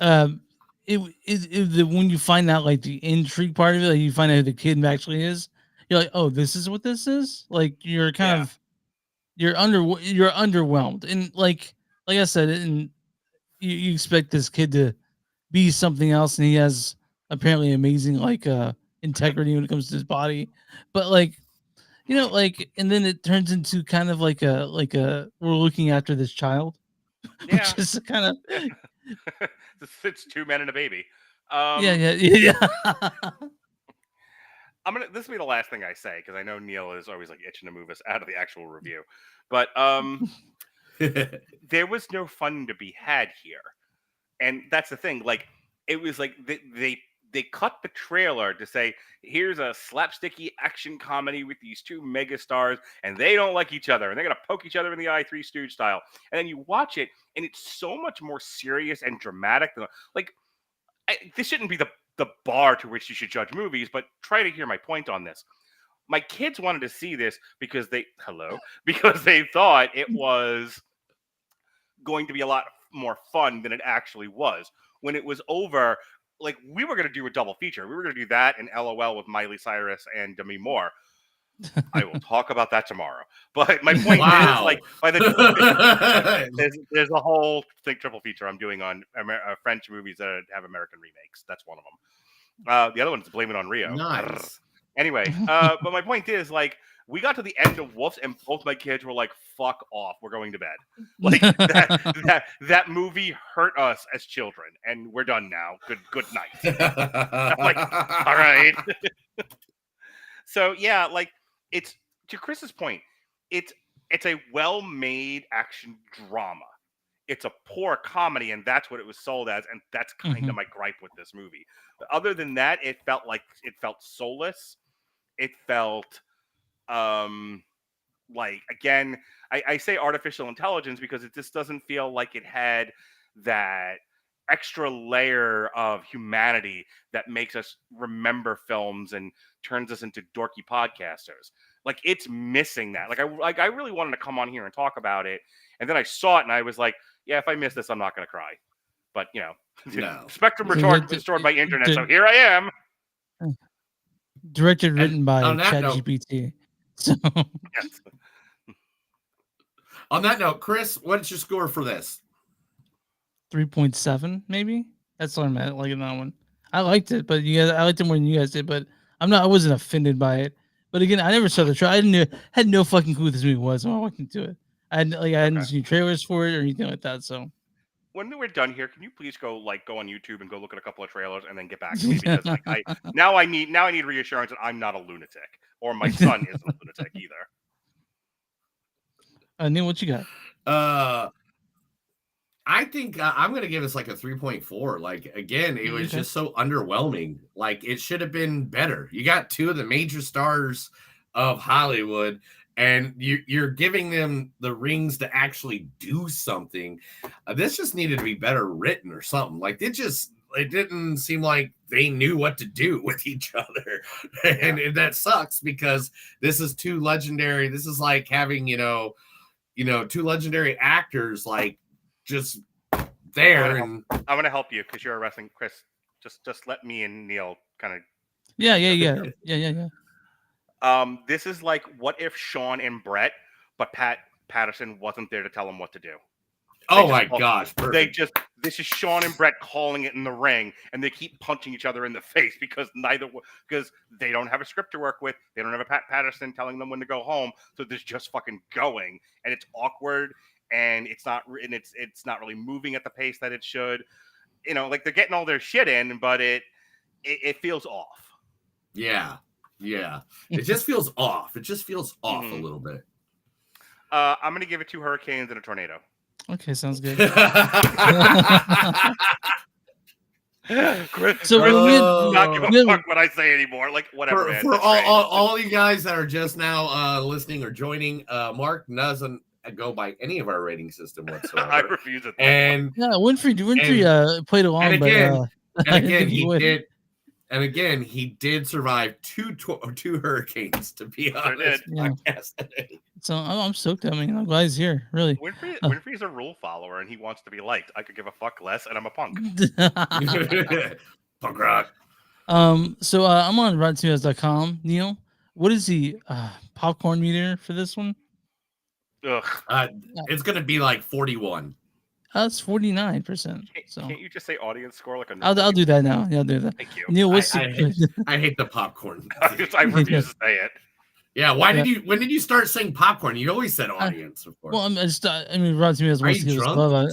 Speaker 3: when you find out like the intrigue part of it, like you find out who the kid actually is, you're like, oh, this is what this is. Like you're kind
Speaker 2: Yeah.
Speaker 3: of you're underwhelmed, and like I said, and you expect this kid to be something else, and he has apparently amazing like integrity when it comes to his body, but like like, and then it turns into kind of like a we're looking after this child,
Speaker 2: Yeah.
Speaker 3: which is kind of
Speaker 2: It's 2 men and a baby.
Speaker 3: yeah.
Speaker 2: This will be the last thing I say because I know Neil is always like itching to move us out of the actual review. But there was no fun to be had here. And that's the thing. Like, it was like they cut the trailer to say, here's a slapsticky action comedy with these 2 megastars, and they don't like each other, and they're gonna poke each other in the eye, Three Stooge style. And then you watch it, and it's so much more serious and dramatic than like this shouldn't be the bar to which you should judge movies, but try to hear my point on this. My kids wanted to see this because they thought it was going to be a lot more fun than it actually was. When it was over, like we were going to do a double feature. We were going to do that and LOL with Miley Cyrus and Demi Moore. I will talk about that tomorrow. But my point is, like, by the there's a whole triple feature I'm doing on French movies that have American remakes. That's one of them. The other one's Blame It on Rio.
Speaker 1: Nice.
Speaker 2: Anyway, but my point is, like, we got to the end of Wolf, and both my kids were like, "Fuck off, we're going to bed." Like that movie hurt us as children, and we're done now. Good night. I'm like, all right. So yeah, like it's to Chris's point, it's a well-made action drama. It's a poor comedy, and that's what it was sold as, and that's kind of my gripe with this movie. But other than that, it felt soulless. It felt like, again, I say artificial intelligence because it just doesn't feel like it had that extra layer of humanity that makes us remember films and turns us into dorky podcasters. Like, it's missing that. I really wanted to come on here and talk about it, and then I saw it and I was like, yeah, if I miss this, I'm not going to cry. But
Speaker 1: No.
Speaker 2: Spectrum restored my internet, so here I am.
Speaker 3: Directed, written by
Speaker 1: on that note-
Speaker 3: ChatGPT. So
Speaker 2: Yes.
Speaker 1: On that note, Chris, what's your score for this?
Speaker 3: 3.7, maybe. That's what I'm at. Like in that one, I liked it, but I liked it more than you guys did. But I wasn't offended by it. But again, I never saw the trailer. I had no fucking clue who this movie was when I walked into it. I hadn't seen trailers for it or anything like that. So
Speaker 2: when we're done here, can you please go on YouTube and go look at a couple of trailers and then get back to me, because now I need reassurance that I'm not a lunatic, or my son isn't a lunatic either.
Speaker 3: Neil, what you got?
Speaker 1: I think I'm going to give us like a 3.4. Like, again, it was just so underwhelming. Like, it should have been better. You got 2 of the major stars of Hollywood, and you're giving them the rings to actually do something. This just needed to be better written or something. Like, it didn't seem like they knew what to do with each other. And that sucks, because this is 2 legendary. This is like having, 2 legendary actors, like, just there.
Speaker 2: I'm gonna help you because you're a wrestling Chris. Just let me and Neil kind of.
Speaker 3: Yeah.
Speaker 2: This is like, what if Sean and Brett, but Pat Patterson wasn't there to tell him what to do.
Speaker 1: Oh my gosh!
Speaker 2: This is Sean and Brett calling it in the ring, and they keep punching each other in the face because they don't have a script to work with. They don't have a Pat Patterson telling them when to go home, so they're just fucking going, and it's awkward, and it's not really moving at the pace that it should. Like they're getting all their shit in, but it feels off.
Speaker 1: Yeah. It just feels off. It just feels off a little bit.
Speaker 2: I'm gonna give it 2 hurricanes and a tornado.
Speaker 3: Okay, sounds good.
Speaker 2: So we're not give a fuck what I say anymore. Like whatever.
Speaker 1: For all you guys that are just now listening or joining, Mark doesn't go by any of our rating system whatsoever.
Speaker 2: I refuse it.
Speaker 1: And
Speaker 3: Winfrey played along,
Speaker 1: and again, he did survive two hurricanes. To be honest,
Speaker 3: so I'm stoked. I mean, I'm glad he's here. Really,
Speaker 2: Winfrey's a rule follower, and he wants to be liked. I could give a fuck less, and I'm a punk.
Speaker 1: Punk rock.
Speaker 3: So I'm on RottenTomatoes.com. Neil, what is the popcorn meter for this one?
Speaker 2: Ugh.
Speaker 1: It's gonna be like 41.
Speaker 3: That's 49%. So
Speaker 2: can't you just say audience score like a?
Speaker 3: I'll do that now. Yeah, I'll do that.
Speaker 2: Thank you.
Speaker 3: Neil, what's
Speaker 1: I hate the popcorn.
Speaker 2: I refuse to say it.
Speaker 1: Yeah, when did you start saying popcorn? You always said audience, of course.
Speaker 3: Well, I mean, Rotten Tomatoes wants to give us love.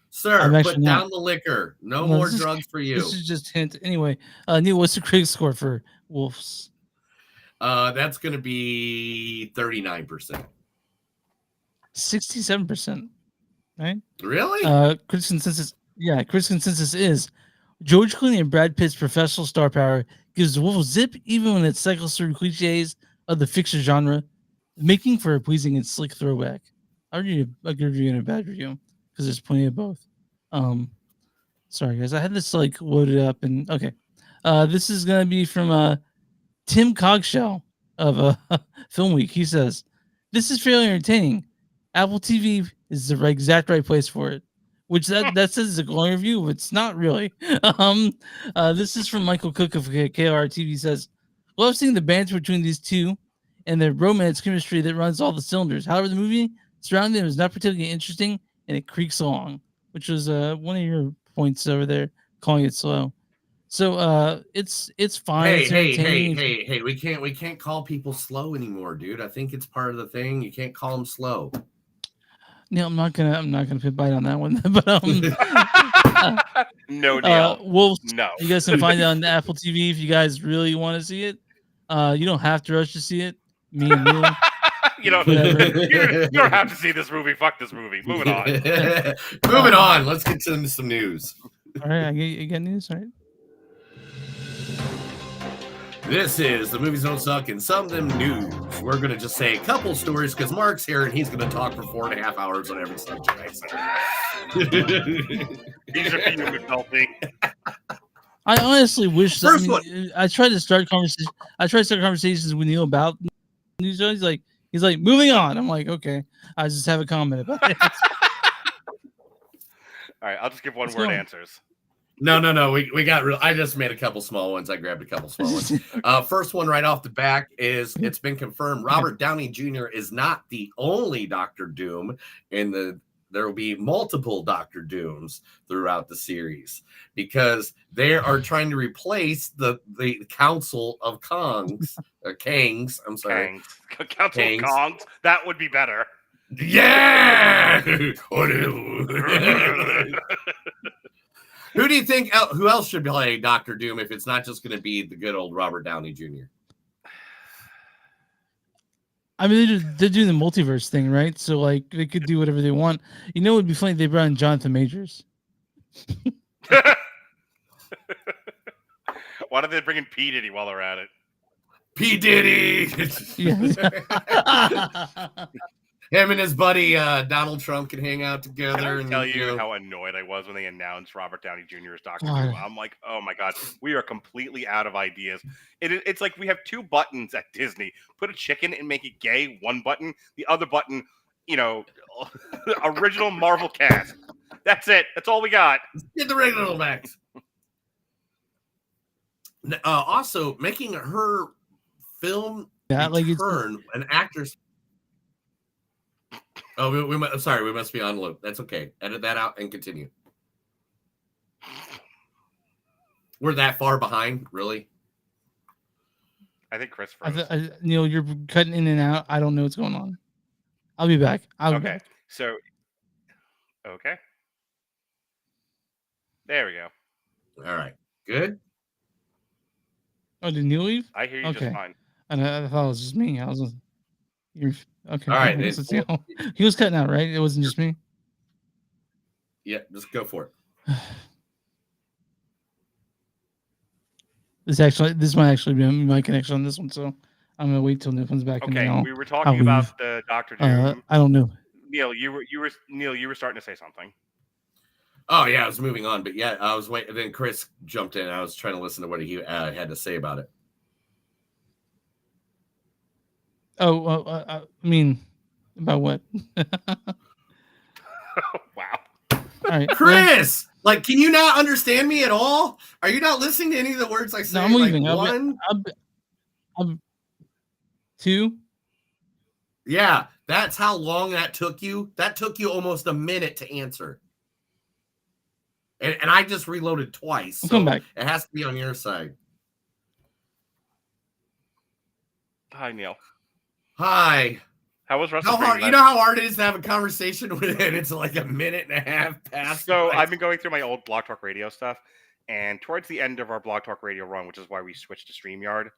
Speaker 1: Sir, put down the liquor. No more drugs for you.
Speaker 3: This is just hint. Anyway, Neil, what's the critic score for Wolves?
Speaker 1: That's going to be 39%.
Speaker 3: 67%. Right?
Speaker 1: Really?
Speaker 3: Critics consensus is George Clooney and Brad Pitt's professional star power gives the Wolf zip even when it cycles through cliches of the fiction genre, making for a pleasing and slick throwback. I'll give you a good review and a bad review because there's plenty of both. Sorry guys, I had this loaded up and okay. This is gonna be from Tim Cogshell of Film Week. He says, "This is fairly entertaining. Apple TV is the exact right place for it." Which that says is a glowing review, but it's not really. This is from Michael Cook of KR TV. Says, "Love seeing the banter between these two and the romance chemistry that runs all the cylinders. However, the movie surrounding them is not particularly interesting and it creaks along," which was one of your points over there, calling it slow. So it's fine.
Speaker 1: Hey! We can't call people slow anymore, dude. I think it's part of the thing. You can't call them slow.
Speaker 3: Neil, I'm not gonna put bite on that one, but
Speaker 2: no, Neil.
Speaker 3: Wolves.
Speaker 2: No,
Speaker 3: you guys can find it on Apple TV if you guys really want to see it. You don't have to rush to see it. Me and Neil.
Speaker 2: You don't have to see this movie. Fuck this movie. Moving on.
Speaker 1: Moving on. Let's get into some news.
Speaker 3: All right, you got news, all right?
Speaker 1: This is the Movies Don't Suck and Some of Them News. We're going to just say a couple stories because Mark's here and he's going to talk for 4.5 hours on every subject I say.
Speaker 2: These are for you, McNulty.
Speaker 3: I honestly wish
Speaker 1: First
Speaker 3: that I tried to start conversations. I tried to start conversations with Neil about news. He's like, moving on. I'm like, okay. I just have a comment about it.
Speaker 2: All right, I'll just give one-word answers.
Speaker 1: No. We got real. I just made a couple small ones. I grabbed a couple small ones. First one right off the back is it's been confirmed Robert Downey Jr. is not the only Doctor Doom there will be multiple Doctor Dooms throughout the series because they are trying to replace the Council of Kongs or Kangs. I'm sorry.
Speaker 2: Council of Kongs. That would be better.
Speaker 1: Yeah. Who do you think? Who else should play Doctor Doom if it's not just going to be the good old Robert Downey Jr.?
Speaker 3: I mean, they're doing the multiverse thing, right? So they could do whatever they want. You know, it would be funny if they brought in Jonathan Majors.
Speaker 2: Why don't they bring in P. Diddy while they're at it?
Speaker 1: P. Diddy. Him and his buddy Donald Trump can hang out together.
Speaker 2: Can I tell you how annoyed I was when they announced Robert Downey Jr. as Dr. Doom? I'm like, oh my god, we are completely out of ideas. It's like we have two buttons at Disney. Put a chicken and make it gay. One button, the other button, original Marvel cast. That's it. That's all we got.
Speaker 1: Get the regular Max. Also, making her film return an actress. Oh, I'm sorry. We must be on loop. That's okay. Edit that out and continue. We're that far behind, really?
Speaker 2: I think Chris froze.
Speaker 3: Neil, you're cutting in and out. I don't know what's going on. I'll be back. I'll be back.
Speaker 2: So, okay. There we go.
Speaker 1: All right. Good.
Speaker 3: Oh, did Neil leave?
Speaker 2: I hear you just fine.
Speaker 3: And I thought it was just me. I was just, okay.
Speaker 1: All right.
Speaker 3: He was cutting out, right? It wasn't just me.
Speaker 1: Yeah, just go for it.
Speaker 3: This might actually be my connection on this one, so I'm gonna wait till Neil comes back.
Speaker 2: Okay,
Speaker 3: and
Speaker 2: we were talking about the Dr. Doom.
Speaker 3: I don't know.
Speaker 2: Neil, you were starting to say something.
Speaker 1: Oh yeah, I was moving on, but yeah, I was waiting. Then Chris jumped in. I was trying to listen to what he had to say about it.
Speaker 3: Oh, I mean, about what?
Speaker 2: Wow.
Speaker 3: All right,
Speaker 1: Chris, like, can you not understand me at all? Are you not listening to any of the words I say?
Speaker 3: No, I'm leaving.
Speaker 1: Like,
Speaker 3: I'm 2.
Speaker 1: Yeah, that's how long that took you. That took you almost a minute to answer. And I just reloaded twice. So
Speaker 3: come back.
Speaker 1: It has to be on your side.
Speaker 2: Hi, Neil.
Speaker 1: Hi.
Speaker 2: How was Russell?
Speaker 1: How hard? You know how hard it is to have a conversation with it? It's like a minute and a half past.
Speaker 2: So I've been going through my old Blog Talk Radio stuff, and towards the end of our Blog Talk Radio run, which is why we switched to Spreaker,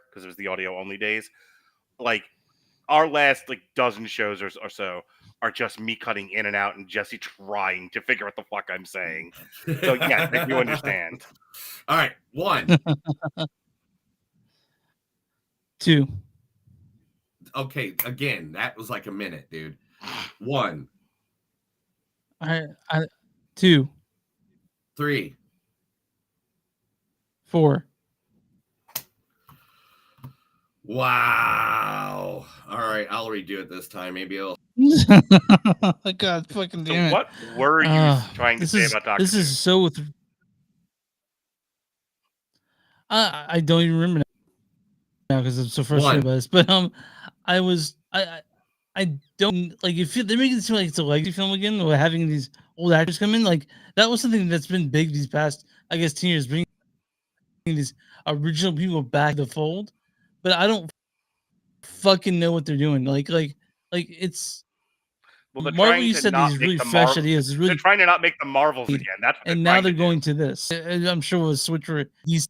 Speaker 2: because it was the audio only days. Like our last dozen shows or so are just me cutting in and out and Jesse trying to figure out the fuck I'm saying. So yeah, if you understand.
Speaker 1: All right, 1.
Speaker 3: 2.
Speaker 1: Okay, again, that was like a minute, dude. 1.
Speaker 3: 2.
Speaker 1: 3.
Speaker 3: 4.
Speaker 1: Wow. All right, I'll redo it this time. Maybe I'll.
Speaker 3: God fucking damn it.
Speaker 2: What were you trying to say about Dr.
Speaker 3: This is so. I don't even remember now because I'm so frustrated by this. But I don't like if they're making it seem like it's a legacy film again, or having these old actors come in. Like that was something that's been big these past, I guess, 10 years, bringing these original people back to the fold. But I don't fucking know what they're doing. Like it's.
Speaker 2: Well,
Speaker 3: Marvel used to have these really fresh ideas. Really,
Speaker 2: they're trying to not make the Marvels again. That's what
Speaker 3: and now they're going to this. I'm sure we'll switch for these.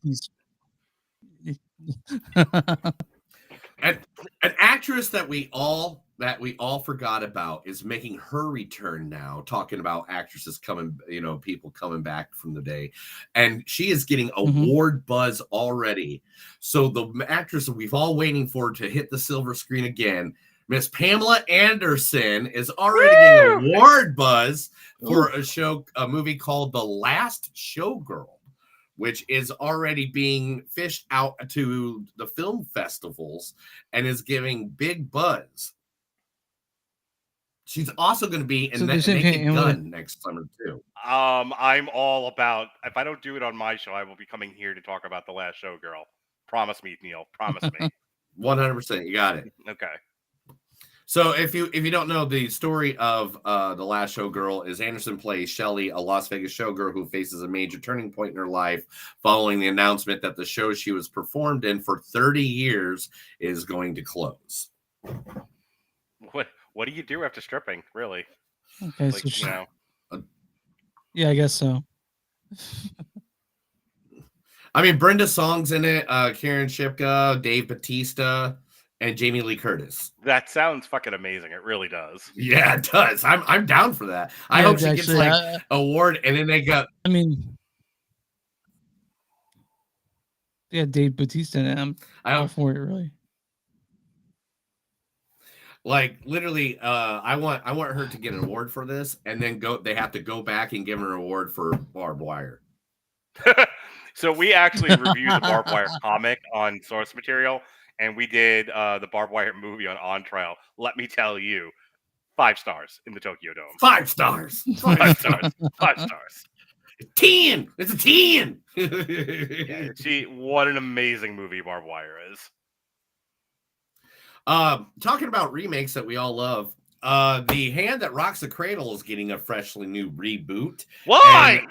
Speaker 1: An actress that we all forgot about is making her return now, talking about actresses coming, people coming back from the day, and she is getting award buzz already. So the actress that we've all waiting for to hit the silver screen again, Miss Pamela Anderson, is already getting award buzz for a movie called The Last Showgirl, which is already being fished out to the film festivals and is giving big buzz. She's also going to be in Naked Gun next summer too.
Speaker 2: I'm all about. If I don't do it on my show, I will be coming here to talk about The Last Showgirl. Promise me, Neil. Promise me.
Speaker 1: 100%. You got it.
Speaker 2: Okay.
Speaker 1: So if you don't know, the story of The Last Showgirl is Anderson plays Shelley, a Las Vegas showgirl who faces a major turning point in her life following the announcement that the show she was performed in for 30 years is going to close.
Speaker 2: What do you do after stripping, really?
Speaker 3: Okay, yeah, I guess so.
Speaker 1: I mean, Brenda Song's in it, Karen Shipka, Dave Bautista, and Jamie Lee Curtis.
Speaker 2: That sounds fucking amazing. It really does.
Speaker 1: Yeah, it does. I'm down for that. I hope she gets an award, and then they got.
Speaker 3: I mean, yeah, Dave Bautista, and I'm all for it, really.
Speaker 1: Like literally, I want her to get an award for this, and then they have to go back and give her an award for Barbed Wire.
Speaker 2: So we actually reviewed the Barbed Wire comic on source material, and we did the Barbed Wire movie on Trial. Let me tell you, 5 stars in the Tokyo Dome.
Speaker 1: 5 stars.
Speaker 2: 5 stars. 5 stars.
Speaker 1: 10. It's a 10.
Speaker 2: Yeah, what an amazing movie Barbed Wire is.
Speaker 1: Talking about remakes that we all love. The Hand That Rocks the Cradle is getting a freshly new reboot.
Speaker 2: Why?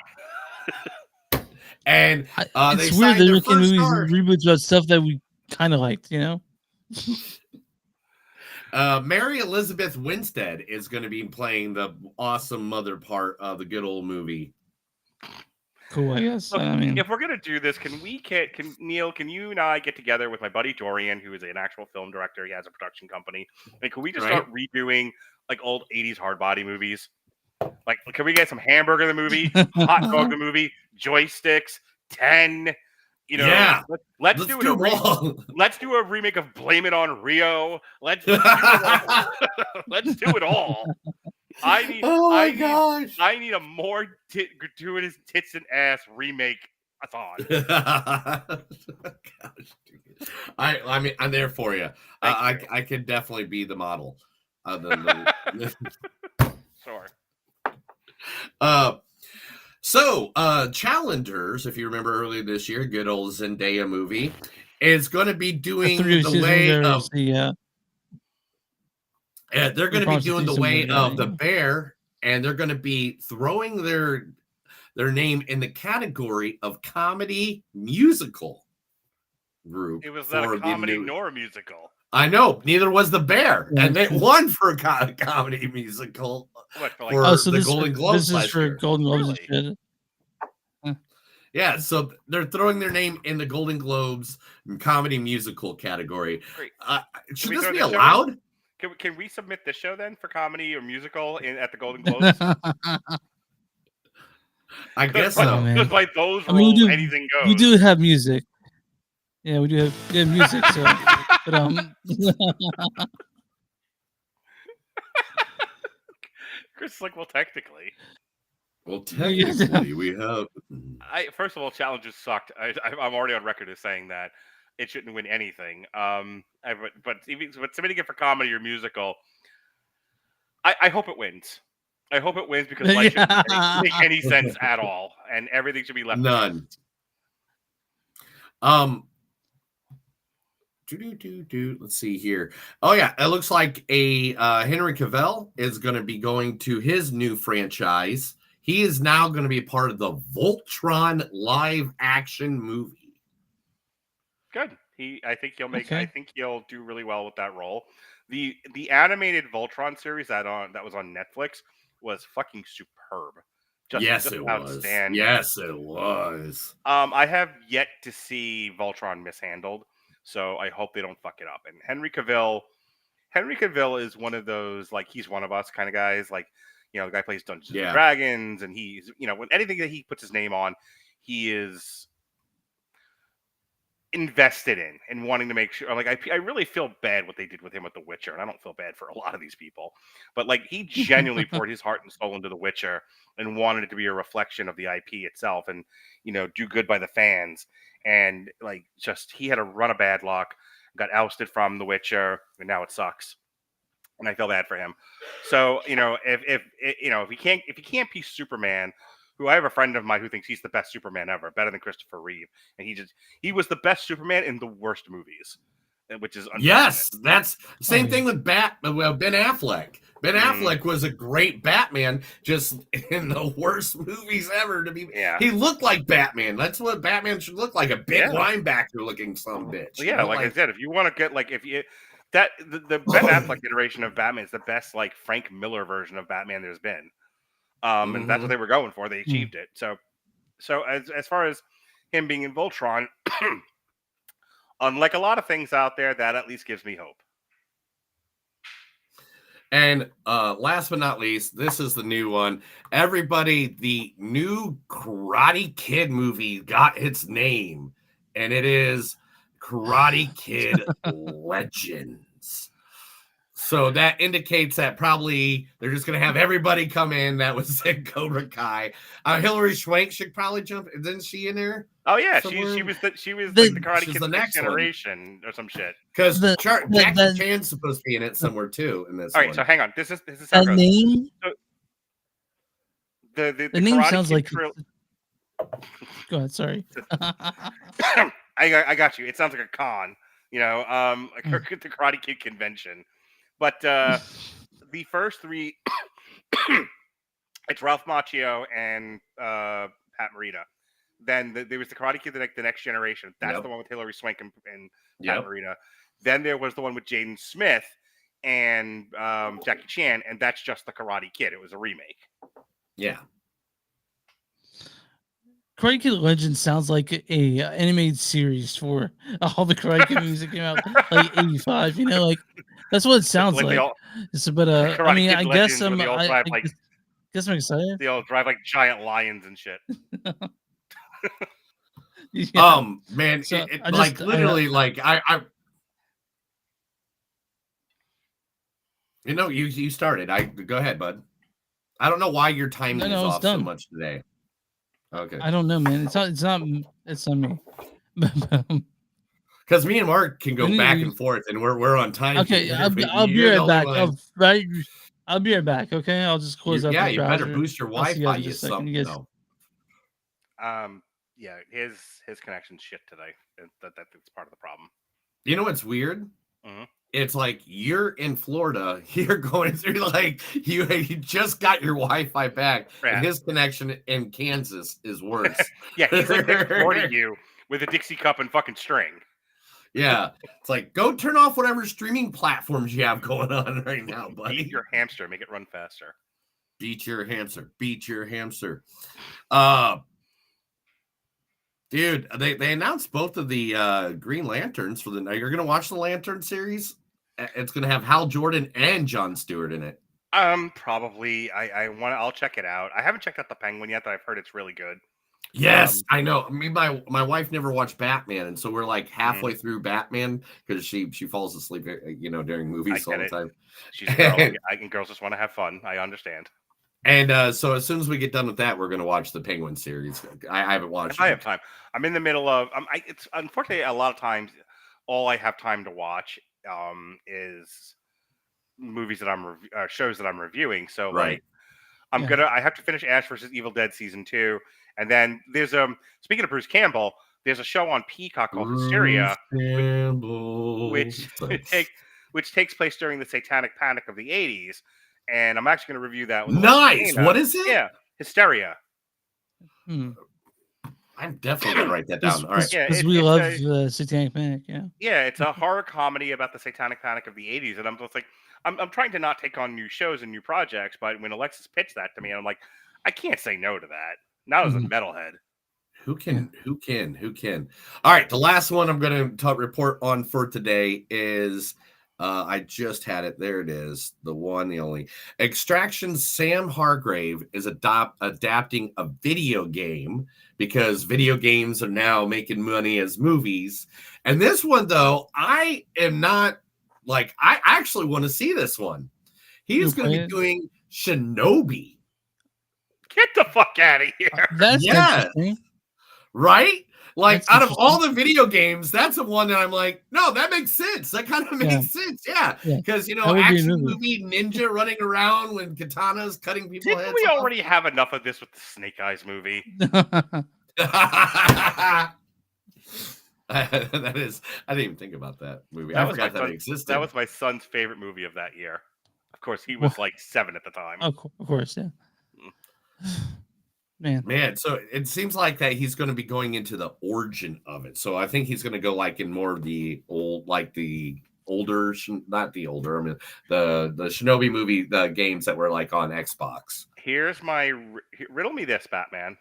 Speaker 1: And
Speaker 3: it's
Speaker 1: they
Speaker 3: weird
Speaker 1: signed
Speaker 3: they're
Speaker 1: their
Speaker 3: making
Speaker 1: first
Speaker 3: movies
Speaker 1: star.
Speaker 3: reboots about stuff that we kind of liked, you know.
Speaker 1: Mary Elizabeth Winstead is going to be playing the awesome mother part of the good old movie.
Speaker 3: Cool, I guess.
Speaker 2: Look,
Speaker 3: I mean,
Speaker 2: if we're gonna do this, can Neil? Can you and I get together with my buddy Dorian, who is an actual film director? He has a production company, and can we just start redoing like old '80s hard body movies? Like, can we get some Hamburger the movie, Hot Dog the movie, Joysticks, 10? You know,
Speaker 1: Yeah.
Speaker 2: let's do it. Let's do a remake of Blame It on Rio. Let's do it all. I need a more gratuitous tits and ass remake a-thon.
Speaker 1: I mean, I'm there for you. I can definitely be the model.
Speaker 2: Sure.
Speaker 1: So Challengers, if you remember earlier this year, good old Zendaya movie, is going to be doing the way of they're going to be doing the way of the bear, and they're going to be throwing their name in the category of comedy musical group.
Speaker 2: It was not a comedy nor a musical.
Speaker 1: I know, neither was the bear, and they won for a comedy musical for the Golden Globes.
Speaker 3: This is for Golden Globes and shit.
Speaker 1: Yeah, so they're throwing their name in the Golden Globes comedy musical category. Should this be allowed?
Speaker 2: Can we submit this show then for comedy or musical at the Golden Globes?
Speaker 1: I guess so.
Speaker 2: Because by those rules, anything goes.
Speaker 3: We do have music. Yeah, we do have music. So, but
Speaker 2: Chris is like, well, technically.
Speaker 1: Well, technically, we have.
Speaker 2: First of all, challenges sucked. I'm already on record as saying that it shouldn't win anything. But submitting it for comedy or musical, I hope it wins. I hope it wins because life shouldn't make any sense at all, and everything should be left.
Speaker 1: None. Let's see here. Oh yeah, it looks like a Henry Cavill is going to be going to his new franchise. He is now going to be part of the Voltron live action movie.
Speaker 2: Good. I think he'll make. Okay. I think he'll do really well with that role. The animated Voltron series that was on Netflix was fucking superb.
Speaker 1: Just it outstanding. Was. Yes, it was.
Speaker 2: I have yet to see Voltron mishandled, so I hope they don't fuck it up. And Henry Cavill is one of those, like, he's one of us kind of guys. Like, you know, the guy plays Dungeons and Dragons, and he's, you know, when anything that he puts his name on, he is invested in and wanting to make sure. Like, I really feel bad what they did with him with The Witcher, and I don't feel bad for a lot of these people, but like, he genuinely poured his heart and soul into The Witcher and wanted it to be a reflection of the IP itself, and, you know, do good by the fans. And like, just, he had a run of bad luck, got ousted from The Witcher, and now it sucks. And I feel bad for him. So, you know, if he can't be Superman, who I have a friend of mine who thinks he's the best Superman ever, better than Christopher Reeve, and he was the best Superman in the worst movies, which is
Speaker 1: yes, that's same thing with Ben Affleck. Ben Affleck was a great Batman, just in the worst movies ever. He looked like Batman. That's what Batman should look like, a big linebacker looking son of a bitch.
Speaker 2: Well, yeah, like I said, if you want to get the Ben Affleck iteration of Batman is the best, like, Frank Miller version of Batman there's been. And that's what they were going for. They achieved it. So as far as him being in Voltron, unlike a lot of things out there, that at least gives me hope.
Speaker 1: And last but not least, this is the new one. Everybody, the new Karate Kid movie got its name, and it is Karate Kid Legends. So that indicates that probably they're just going to have everybody come in that was in Cobra Kai. Hillary Swank should probably jump. Isn't she in there?
Speaker 2: Oh yeah, she was the Karate Kid the next generation or some shit.
Speaker 1: Because Jackie Chan's supposed to be in it somewhere too. In this.
Speaker 2: All right, so hang on. This is how it goes.
Speaker 3: Name.
Speaker 2: So, the
Speaker 3: name
Speaker 2: Karate
Speaker 3: sounds
Speaker 2: Kid
Speaker 3: like. Go ahead. Sorry.
Speaker 2: I got you. It sounds like a con. You know, like the Karate Kid convention. But the first three, it's Ralph Macchio and Pat Morita. Then there was the Karate Kid, the Next Generation. That's the one with Hilary Swank and Pat Morita. Then there was the one with Jaden Smith and Jackie Chan, and that's just the Karate Kid. It was a remake.
Speaker 1: Yeah.
Speaker 3: Karate Kid Legend sounds like a animated series for all the Karate Kid movies that came out like 85. You know, like that's what it sounds like. But I mean, I guess I'm guess I'm excited.
Speaker 2: They all drive like giant lions and shit.
Speaker 1: Man,
Speaker 3: So I
Speaker 1: like
Speaker 3: just-
Speaker 1: literally, like I you know, you started. Go ahead, bud. I don't know why your timing
Speaker 3: No,
Speaker 1: is
Speaker 3: it's
Speaker 1: off so
Speaker 3: done.
Speaker 1: much today. Okay.
Speaker 3: I don't know, man. It's not me.
Speaker 1: Because me and Mark can go
Speaker 3: We need
Speaker 1: back
Speaker 3: to-
Speaker 1: and forth, and we're on time.
Speaker 3: Okay,
Speaker 1: here,
Speaker 3: I'll
Speaker 1: but
Speaker 3: be
Speaker 1: you're
Speaker 3: right
Speaker 1: the
Speaker 3: back.
Speaker 1: only one.
Speaker 3: I'll be right back. Okay, I'll just close out.
Speaker 1: Yeah,
Speaker 3: the
Speaker 1: you better
Speaker 3: browser.
Speaker 1: boost your
Speaker 3: I'll see you
Speaker 1: Wi-Fi.
Speaker 3: guys in
Speaker 1: You
Speaker 3: a second.
Speaker 1: something.
Speaker 3: You guys-
Speaker 1: No.
Speaker 2: Yeah, his connection's shit today. That's part of the problem.
Speaker 1: You know what's weird?
Speaker 2: Mm-hmm.
Speaker 1: It's like you're in Florida. You're going through like you just got your Wi-Fi back,
Speaker 2: Yeah.
Speaker 1: and his connection in Kansas is worse.
Speaker 2: Yeah, he's like next door to you with a Dixie cup and fucking string.
Speaker 1: Yeah, it's like go turn off whatever streaming platforms you have going on right now, buddy.
Speaker 2: Beat your hamster, make it run faster.
Speaker 1: Beat your hamster. Beat your hamster. Dude, they announced both of the Green Lanterns for the night. You're gonna watch the Lantern series. It's gonna have Hal Jordan and Jon Stewart in it.
Speaker 2: Probably. I'll check it out. I haven't checked out the Penguin yet, but I've heard it's really good.
Speaker 1: Yes, I know. I mean, my wife never watched Batman, and so we're like halfway through Batman because she falls asleep, you know, during movies all the time.
Speaker 2: She's a girl. Girls just want to have fun. I understand.
Speaker 1: And so as soon as we get done with that, we're gonna watch the Penguin series. I haven't watched.
Speaker 2: I have time. I'm in the middle of. It's unfortunately a lot of times all I have time to watch is movies that shows that I'm reviewing. So
Speaker 1: Right.
Speaker 2: like I have to finish Ash vs. Evil Dead season 2, and then there's speaking of Bruce Campbell, there's a show on Peacock called Hysteria, which takes place during the Satanic Panic of the 80s, and I'm actually going to review that. With
Speaker 1: Nice.
Speaker 2: Dana.
Speaker 1: What is it?
Speaker 2: Yeah, Hysteria.
Speaker 1: I'm definitely gonna write that down. All right.
Speaker 3: Because we love the Satanic Panic. Yeah.
Speaker 2: Yeah, it's a horror comedy about the Satanic Panic of the 80s, and I'm just like, I'm trying to not take on new shows and new projects, but when Alexis pitched that to me, I'm like, I can't say no to that. Not as a metalhead.
Speaker 1: Who can? All right, the last one I'm going to report on for today is I just had it. There it is. The one, the only. Extraction's Sam Hargrave is adapting a video game because video games are now making money as movies. And this one, though, I am not like, I actually want to see this one. He's going to be doing Shinobi.
Speaker 2: Get the fuck out of here.
Speaker 3: That's interesting.
Speaker 1: Right? Like,
Speaker 3: That's
Speaker 1: out of all the video games, that's the one that I'm like, no, that makes sense. That kind of makes sense. Yeah. Because, you know,
Speaker 3: That would be a
Speaker 1: action movie, ninja running around with katanas cutting people's
Speaker 2: Didn't
Speaker 1: heads
Speaker 2: we
Speaker 1: off.
Speaker 2: already have enough of this with the Snake Eyes movie?
Speaker 1: That is, I didn't even think about that movie. I forgot that existed.
Speaker 2: That was my son's favorite movie of that year. Of course, he was like 7 at the time.
Speaker 3: Of course, yeah. Man,
Speaker 1: so it seems like that he's going to be going into the origin of it. So I think he's going to go like in more of the old, like the older, not the older. I mean the Shinobi movie, the games that were like on Xbox.
Speaker 2: Here's my riddle me this, Batman.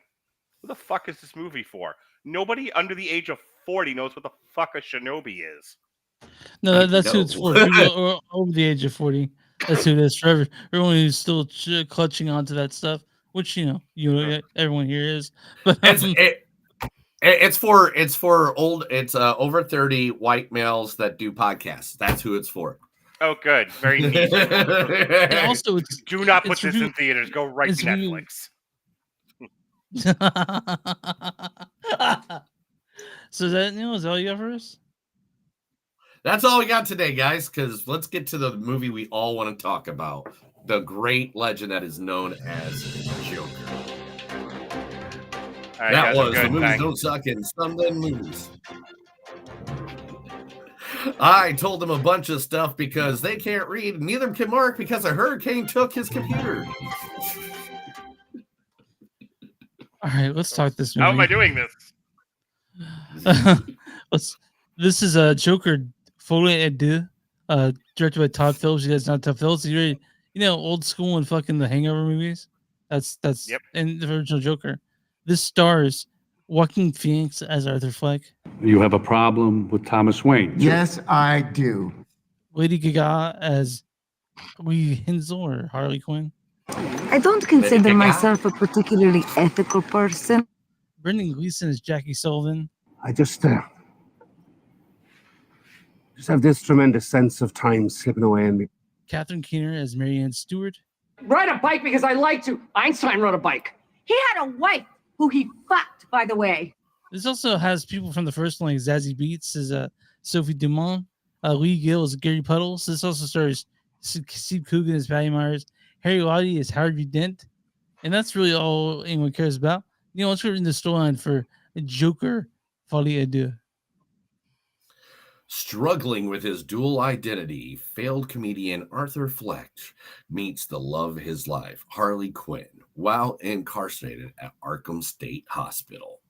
Speaker 2: Who the fuck is this movie for? Nobody under the age of 40 knows what the fuck a Shinobi is.
Speaker 3: No, that's who it's for. People over the age of 40. That's who it is for everyone who's still clutching onto that stuff. Which everyone here is, but
Speaker 1: it's for old. It's over 30 white males that do podcasts. That's who it's for.
Speaker 2: Oh, good, very neat.
Speaker 3: And also,
Speaker 2: do not put this in theaters. Go right to Netflix.
Speaker 3: So is that all you got for us?
Speaker 1: That's all we got today, guys. Because let's get to the movie we all want to talk about. The great legend that is known as Joker.
Speaker 2: Right,
Speaker 1: that was
Speaker 2: good,
Speaker 1: the movies
Speaker 2: thanks.
Speaker 1: don't suck and some done movies. I told them a bunch of stuff because they can't read. Neither can Mark because a hurricane took his computer.
Speaker 3: All right, let's talk this movie.
Speaker 2: How am I doing this?
Speaker 3: This is a Joker Folie et Deux, directed by Todd Phillips. You guys know Todd Phillips? Old school and fucking the Hangover movies. That's
Speaker 2: Yep.
Speaker 3: in the original Joker. This stars Joaquin Phoenix as Arthur Fleck.
Speaker 10: You have a problem with Thomas Wayne.
Speaker 11: Yes, I do.
Speaker 3: Lady Gaga as Lee Hinsel or Harley Quinn.
Speaker 12: I don't consider myself a particularly ethical person.
Speaker 3: Brendan Gleeson as Jackie Sullivan.
Speaker 7: I just have this tremendous sense of time slipping away in me.
Speaker 3: Catherine Keener as Marianne Stewart.
Speaker 13: Ride a bike because I like to. Einstein rode a bike.
Speaker 14: He had a wife who he fucked, by the way.
Speaker 3: This also has people from the first one, like Zazie Beetz as Sophie Dumont, Lee Gill as Gary Puddles. This also stars Steve Coogan as Patty Myers, Harry Lottie as Howard Dent, and that's really all anyone cares about. Let's go in the storyline for Joker Folie et Deux.
Speaker 1: Struggling with his dual identity, failed comedian Arthur Fleck meets the love of his life, Harley Quinn, while incarcerated at Arkham State Hospital.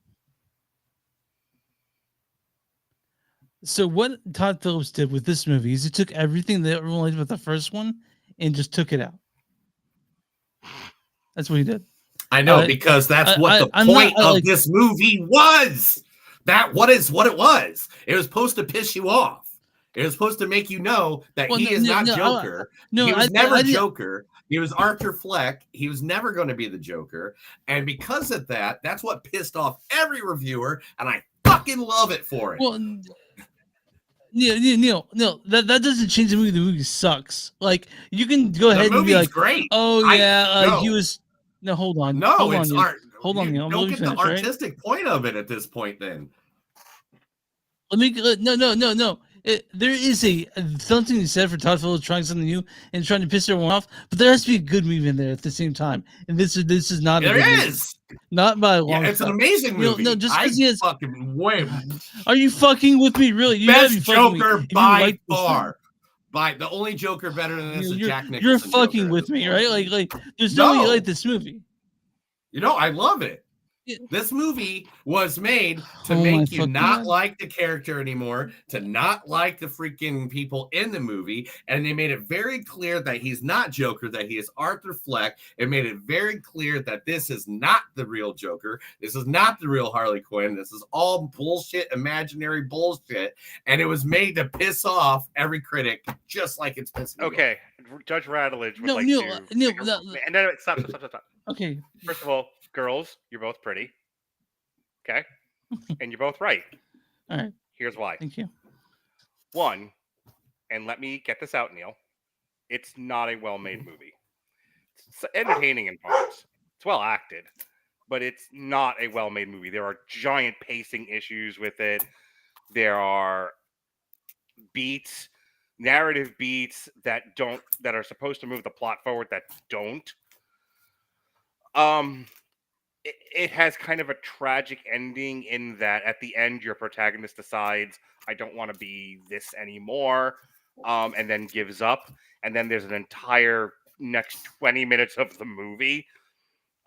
Speaker 3: So what Todd Phillips did with this movie is he took everything that everyone liked about the first one and just took it out. That's what he did.
Speaker 1: I know, because that's what the point of this movie was. What it was. It was supposed to piss you off. It was supposed to make you know that he is not Joker. He was never Joker. He was Arthur Fleck. He was never going to be the Joker. And because of that, that's what pissed off every reviewer. And I fucking love it for it.
Speaker 3: Well, Neil, that doesn't change the movie. The movie sucks. Like, you can go ahead and be like,
Speaker 1: great.
Speaker 3: Oh, yeah, he was... No, hold on.
Speaker 1: No,
Speaker 3: hold
Speaker 1: it's
Speaker 3: on,
Speaker 1: art.
Speaker 3: Hold on, Neil.
Speaker 1: Don't get the artistic point of it at this point, then.
Speaker 3: No. There is something you said for Todd Phillips trying something new and trying to piss everyone off, but there has to be a good movie in there at the same time. And this is not.
Speaker 1: There is.
Speaker 3: Not by a long
Speaker 1: It's
Speaker 3: shot.
Speaker 1: an amazing movie.
Speaker 3: No, just because he has.
Speaker 1: Fucking way.
Speaker 3: Are you fucking with me? Really? You
Speaker 1: Best Joker by
Speaker 3: like
Speaker 1: far. By the only Joker better than this is Jack Nicholson.
Speaker 3: You're fucking
Speaker 1: Joker
Speaker 3: with me, right? Like there's no way you like this movie.
Speaker 1: I love it. This movie was made to make you not like the character anymore, to not like the freaking people in the movie. And they made it very clear that he's not Joker, that he is Arthur Fleck. It made it very clear that this is not the real Joker. This is not the real Harley Quinn. This is all bullshit, imaginary bullshit. And it was made to piss off every critic, just like it's pissing me off.
Speaker 2: Judge Rattledge would
Speaker 3: Neil,
Speaker 2: and then stop.
Speaker 3: Okay.
Speaker 2: First of all, girls, you're both pretty. Okay? And you're both right.
Speaker 3: All right.
Speaker 2: Here's why.
Speaker 3: Thank you.
Speaker 2: One, and let me get this out, Neil. It's not a well-made movie. It's entertaining in parts. It's well acted, but it's not a well-made movie. There are giant pacing issues with it. There are narrative beats that are supposed to move the plot forward that don't. It has kind of a tragic ending in that at the end your protagonist decides, I don't want to be this anymore, and then gives up. And then there's an entire next 20 minutes of the movie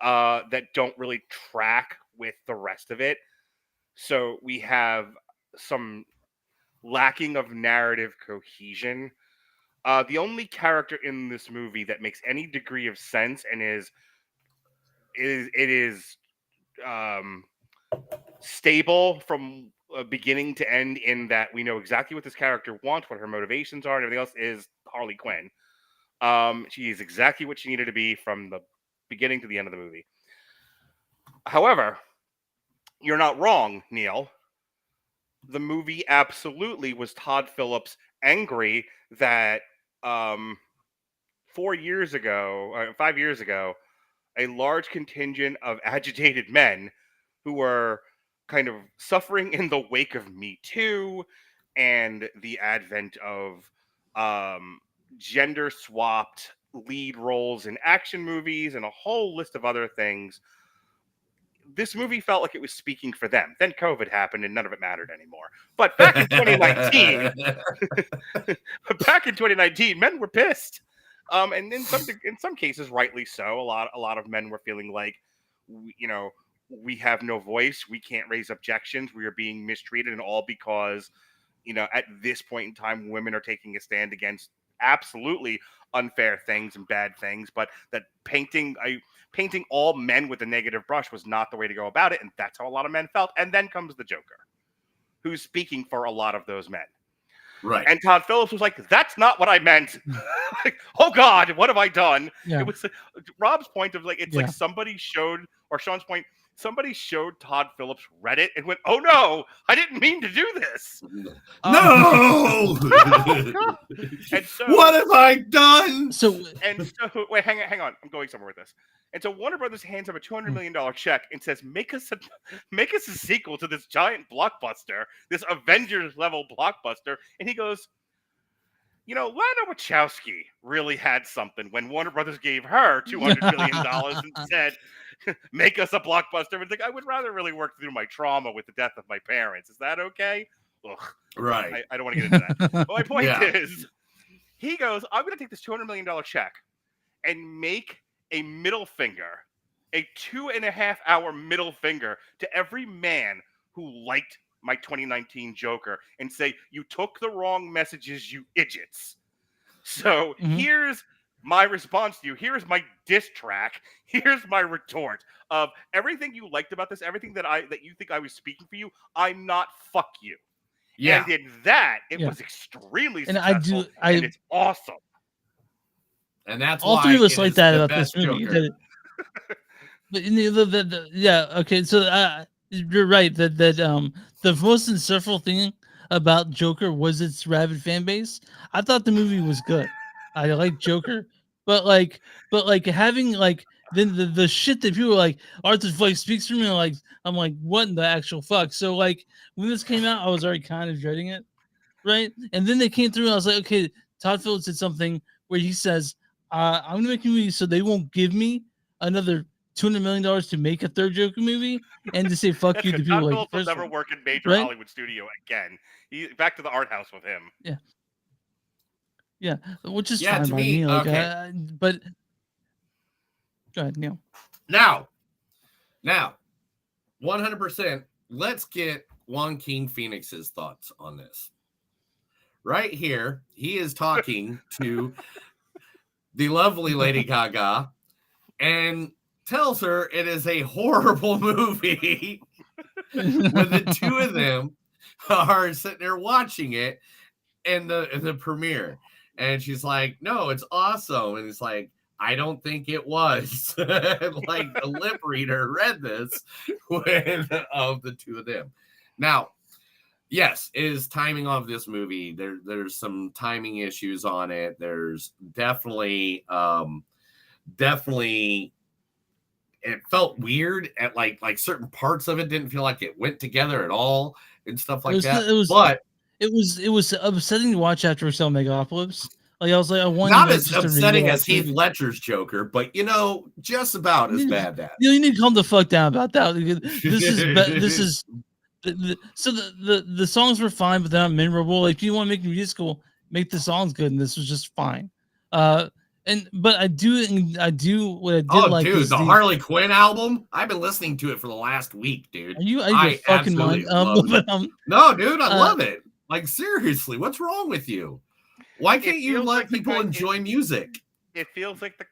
Speaker 2: that don't really track with the rest of it. So we have some lacking of narrative cohesion. The only character in this movie that makes any degree of sense and is stable from beginning to end, in that we know exactly what this character wants, what her motivations are, and everything else, is Harley Quinn. She is exactly what she needed to be from the beginning to the end of the movie. However, you're not wrong, Neil. The movie absolutely was Todd Phillips angry that 5 years ago, a large contingent of agitated men who were kind of suffering in the wake of Me Too and the advent of gender-swapped lead roles in action movies and a whole list of other things. this movie felt like it was speaking for them. Then COVID happened and none of it mattered anymore. But back in 2019, men were pissed. And in some cases, rightly so. A lot of men were feeling like, we have no voice. We can't raise objections. We are being mistreated, and all because, at this point in time, women are taking a stand against absolutely unfair things and bad things, but that painting all men with a negative brush was not the way to go about it, and that's how a lot of men felt. And then comes the Joker, who's speaking for a lot of those men.
Speaker 1: Right.
Speaker 2: And Todd Phillips was like, that's not what I meant. Like, oh God, what have I done?
Speaker 3: Yeah.
Speaker 2: It was Rob's point of like, it's
Speaker 3: Yeah.
Speaker 2: like somebody showed, or Sean's point, somebody showed Todd Phillips Reddit and went, oh no, I didn't mean to do this.
Speaker 1: No!
Speaker 2: Oh, God. And so,
Speaker 1: what have I done?
Speaker 3: So
Speaker 2: wait, hang on. I'm going somewhere with this. And so Warner Brothers hands him a $200 million check and says, make us a sequel to this giant blockbuster, this Avengers level blockbuster. And he goes, Lana Wachowski really had something when Warner Brothers gave her $200 million and said, make us a blockbuster. It's like, I would rather really work through my trauma with the death of my parents. Is that okay? Ugh.
Speaker 1: Right.
Speaker 2: I don't want to get into that. But my point
Speaker 1: Yeah.
Speaker 2: is, he goes, I'm going to take this $200 million check and make a middle finger, a 2.5-hour middle finger to every man who liked my 2019 Joker and say, you took the wrong messages, you idiots. So here's my response to you. Here's my diss track. Here's my retort of everything you liked about this, everything that you think I was speaking for you. I'm not, fuck you.
Speaker 1: Yeah.
Speaker 2: And in that, it was extremely
Speaker 3: And
Speaker 2: successful. And it's awesome.
Speaker 1: And that's
Speaker 3: all
Speaker 1: why
Speaker 3: three of us
Speaker 1: it
Speaker 3: like
Speaker 1: is
Speaker 3: that
Speaker 1: the
Speaker 3: about this
Speaker 1: best
Speaker 3: movie.
Speaker 1: Joker.
Speaker 3: But yeah, okay. So you're right that the most insufferable thing about Joker was its rabid fan base. I thought the movie was good. I like Joker, but having then the shit that people are like, Arthur Fleck speaks for me. Like I'm like, what in the actual fuck? So like when this came out, I was already kind of dreading it, right? And then they came through, and I was like, okay, Todd Phillips did something where he says, I'm gonna make a movie so they won't give me another $200 million to make a third Joker movie and to say fuck
Speaker 2: That's
Speaker 3: you to
Speaker 2: good.
Speaker 3: people
Speaker 2: Todd
Speaker 3: like
Speaker 2: Phillips
Speaker 3: the
Speaker 2: will
Speaker 3: first
Speaker 2: never
Speaker 3: one.
Speaker 2: work in major
Speaker 3: Right?
Speaker 2: Hollywood studio again. Back to the art house with him.
Speaker 3: Yeah, which is
Speaker 1: Yeah,
Speaker 3: fine
Speaker 1: to
Speaker 3: by
Speaker 1: me,
Speaker 3: me. Like,
Speaker 1: okay.
Speaker 3: but go ahead, Neil.
Speaker 1: Now, 100%. Let's get Joaquin Phoenix's thoughts on this. Right here, he is talking to the lovely Lady Gaga and tells her it is a horrible movie when the two of them are sitting there watching it in the premiere. And she's like, no, it's awesome. And it's like, I don't think it was. Like the lip reader read this of the two of them. Now, yes, is timing of this movie. There's some timing issues on it. There's definitely it felt weird at like certain parts of it didn't feel like it went together at all and stuff like that. But
Speaker 3: it was upsetting to watch after we saw Megalopolis. Like I was like, I wanted
Speaker 1: not
Speaker 3: to
Speaker 1: as
Speaker 3: just
Speaker 1: upsetting
Speaker 3: a
Speaker 1: as Heath
Speaker 3: movie.
Speaker 1: Ledger's Joker, but just about as bad. That
Speaker 3: You need to calm the fuck down about that. This is so the songs were fine, but they're not memorable. Like if you want to make a musical, make the songs good, and this was just fine. But I do what I did like.
Speaker 1: Dude,
Speaker 3: is
Speaker 1: the Harley Quinn album. I've been listening to it for the last week, dude.
Speaker 3: Are you
Speaker 1: I
Speaker 3: fucking
Speaker 1: absolutely
Speaker 3: mind?
Speaker 1: love it. No, dude, I love it. Like seriously, what's wrong with you? Why can't you let people enjoy music?
Speaker 2: It feels like the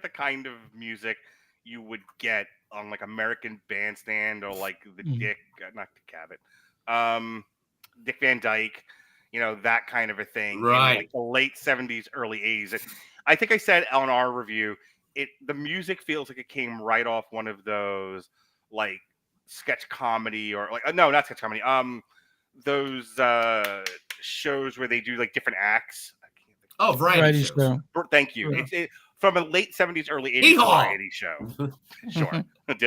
Speaker 2: kind of music you would get on like American Bandstand or like the Dick Van Dyke, that kind of a thing.
Speaker 1: Right.
Speaker 2: In like the late 70s, early 80s. I think I said on our review, the music feels like it came right off one of those like sketch comedy or like no, not sketch comedy. Those shows where they do like different acts.
Speaker 1: Oh, variety shows.
Speaker 2: Thank you.
Speaker 3: Yeah.
Speaker 2: It's from a late 70s, early 80s variety show. Sure.
Speaker 1: But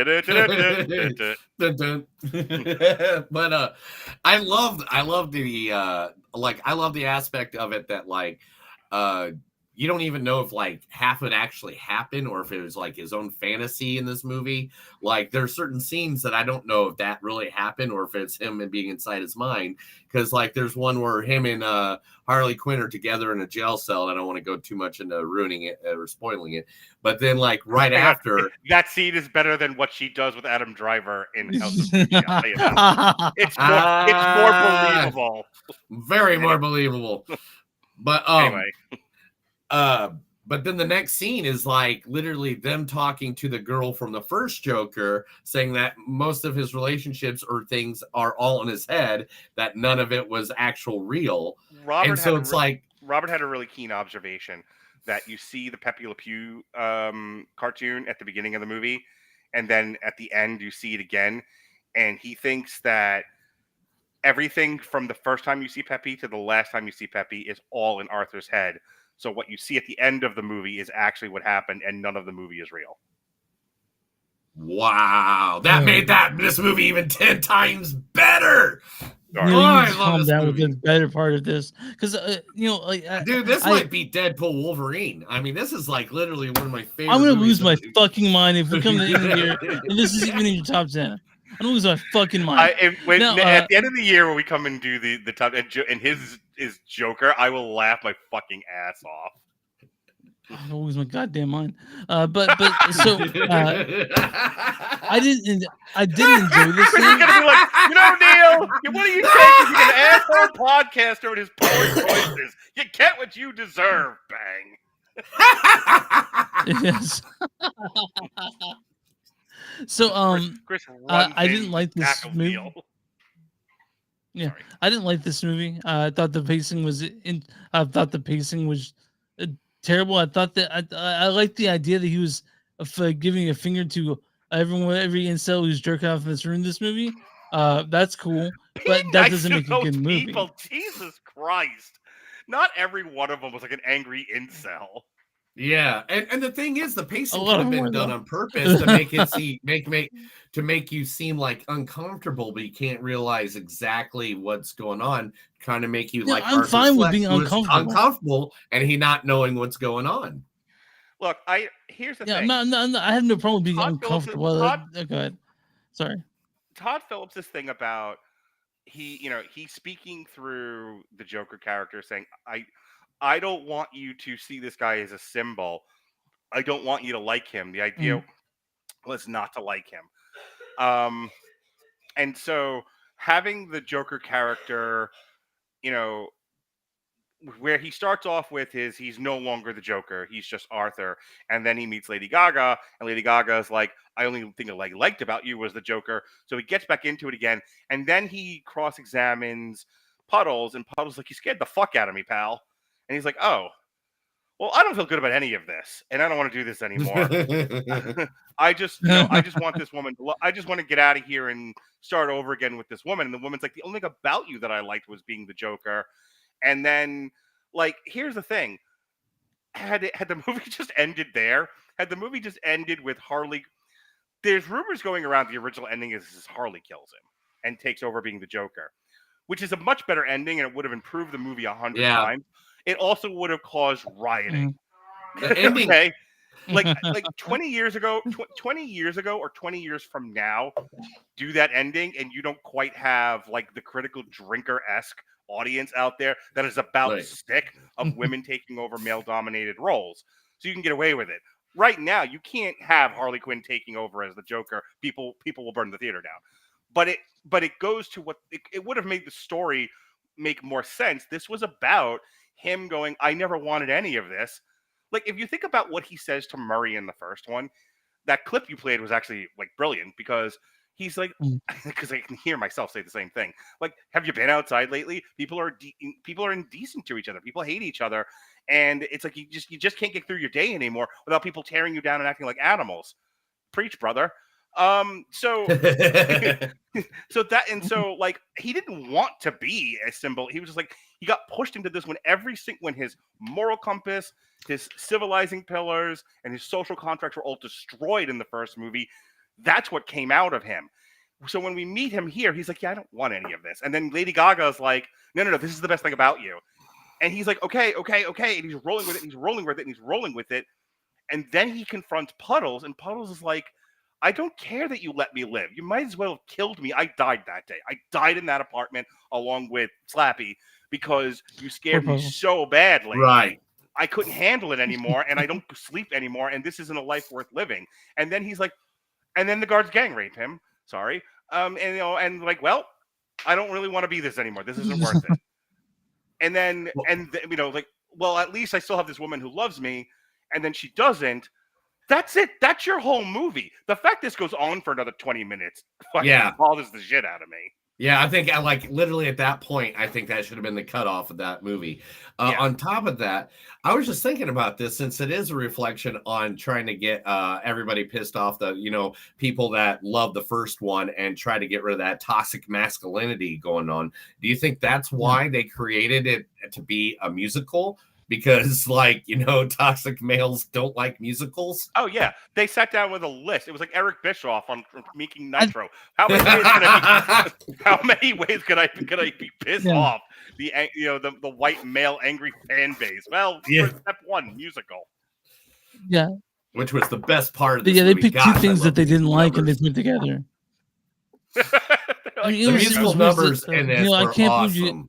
Speaker 1: I love the aspect of it that like you don't even know if like half it actually happened or if it was like his own fantasy in this movie. Like there's certain scenes that I don't know if that really happened or if it's him and being inside his mind. Because like there's one where him and Harley Quinn are together in a jail cell. And I don't want to go too much into ruining it or spoiling it. But then like right after
Speaker 2: that scene is better than what she does with Adam Driver in House of Gucci. I'll tell you that. It's more believable.
Speaker 1: Very more believable. But
Speaker 2: anyway.
Speaker 1: But then the next scene is like literally them talking to the girl from the first Joker, saying that most of his relationships or things are all in his head, that none of it was actual real.
Speaker 2: Robert had a really keen observation that you see the Pepe Le Pew cartoon at the beginning of the movie, and then at the end you see it again, and he thinks that everything from the first time you see Pepe to the last time you see Pepe is all in Arthur's head. So what you see at the end of the movie is actually what happened, and none of the movie is real.
Speaker 1: Wow, that made this movie even 10 times better.
Speaker 3: I love this movie. With the better part of this, because
Speaker 1: dude, this might be Deadpool Wolverine. I mean, this is like literally one of my favorite.
Speaker 3: I'm gonna lose my fucking mind if we come to the end of the year and this is even in your top 10. I'm gonna lose my fucking mind.
Speaker 2: At the end of the year when we come and do the top and his is Joker, I will laugh my fucking ass off.
Speaker 3: I'm gonna lose my goddamn mind. But so I didn't enjoy this thing.
Speaker 2: You're gonna be like, Neil, what are you taking? You're an asshole podcaster with his poor choices. You get what you deserve, bang.
Speaker 3: Yes. So
Speaker 2: Chris
Speaker 3: I didn't like this movie. Yeah, sorry. I didn't like this movie. I thought the pacing was terrible. I thought that I liked the idea that he was giving a finger to every incel who's jerking off in this room. This movie, that's cool, but that doesn't make a good movie.
Speaker 2: Jesus Christ! Not every one of them was like an angry incel.
Speaker 1: Yeah, and the thing is, the pacing could have been done on purpose to make it make you seem like uncomfortable, but you can't realize exactly what's going on. Kind of make you like
Speaker 3: I'm
Speaker 1: Arthur
Speaker 3: fine with
Speaker 1: Fleck,
Speaker 3: being
Speaker 1: uncomfortable, and he not knowing what's going on.
Speaker 2: Look, here's the thing.
Speaker 3: No, I have no problem being uncomfortable. Go ahead. Sorry.
Speaker 2: Todd Phillips' thing about he's speaking through the Joker character, saying, I don't want you to see this guy as a symbol. I don't want you to like him. The idea was not to like him. And so having the Joker character, where he starts off with he's no longer the Joker. He's just Arthur. And then he meets Lady Gaga, and Lady Gaga is like, I only thing I liked about you was the Joker. So he gets back into it again. And then he cross-examines Puddles, and Puddles like, you scared the fuck out of me, pal. And he's like, oh, well, I don't feel good about any of this, and I don't want to do this anymore. I just want this woman. I just want to get out of here and start over again with this woman. And the woman's like, the only thing about you that I liked was being the Joker. And then, like, here's the thing: had the movie just ended there, had the movie just ended with Harley, there's rumors going around the original ending is Harley kills him and takes over being the Joker, which is a much better ending, and it would have improved the movie 100 times. It also would have caused rioting.
Speaker 1: The ending,
Speaker 2: okay? Like 20 years ago or 20 years from now, do that ending, and you don't quite have like the Critical Drinker-esque audience out there that is about stick of women taking over male-dominated roles. So you can get away with it. Right now, you can't have Harley Quinn taking over as the Joker. People will burn the theater down. But it goes to what it would have made the story make more sense. This was about him going, I never wanted any of this. Like, if you think about what he says to Murray in the first one, that clip you played was actually like brilliant, because he's like, because I can hear myself say the same thing. Like, have you been outside lately? People are indecent to each other. People hate each other. And it's like, you just can't get through your day anymore without people tearing you down and acting like animals. Preach, brother. So like, he didn't want to be a symbol. He was just like, he got pushed into this when his moral compass, his civilizing pillars, and his social contracts were all destroyed in the first movie. That's what came out of him. So when we meet him here, he's like, yeah, I don't want any of this. And then Lady Gaga is like, no, this is the best thing about you. And he's like, okay, and he's rolling with it, and then he confronts Puddles, and Puddles is like, I don't care that you let me live. You might as well have killed me. I died that day. I died in that apartment along with Slappy because you scared me so badly.
Speaker 1: Right.
Speaker 2: I couldn't handle it anymore, and I don't sleep anymore, and this isn't a life worth living. And then he's like, and then the guards gang rape him. Sorry. And like, well, I don't really want to be this anymore. This isn't worth it. And then, like, well, at least I still have this woman who loves me, and then she doesn't. That's it. That's your whole movie. The fact this goes on for another 20 minutes fucking bothers the shit out of me.
Speaker 1: Yeah, I think like literally at that point, I think that should have been the cutoff of that movie. On top of that, I was just thinking about this since it is a reflection on trying to get everybody pissed off, the people that love the first one and try to get rid of that toxic masculinity going on. Do you think that's why they created it to be a musical? Because toxic males don't like musicals.
Speaker 2: Oh yeah, they sat down with a list. It was like Eric Bischoff on making Nitro. How many ways could I be pissed off the white male angry fan base? Well, for step one, musical.
Speaker 3: Yeah,
Speaker 1: which was the best part of this
Speaker 3: movie.
Speaker 1: They
Speaker 3: picked two things that they didn't like and they put together.
Speaker 1: The musical numbers in this were awesome.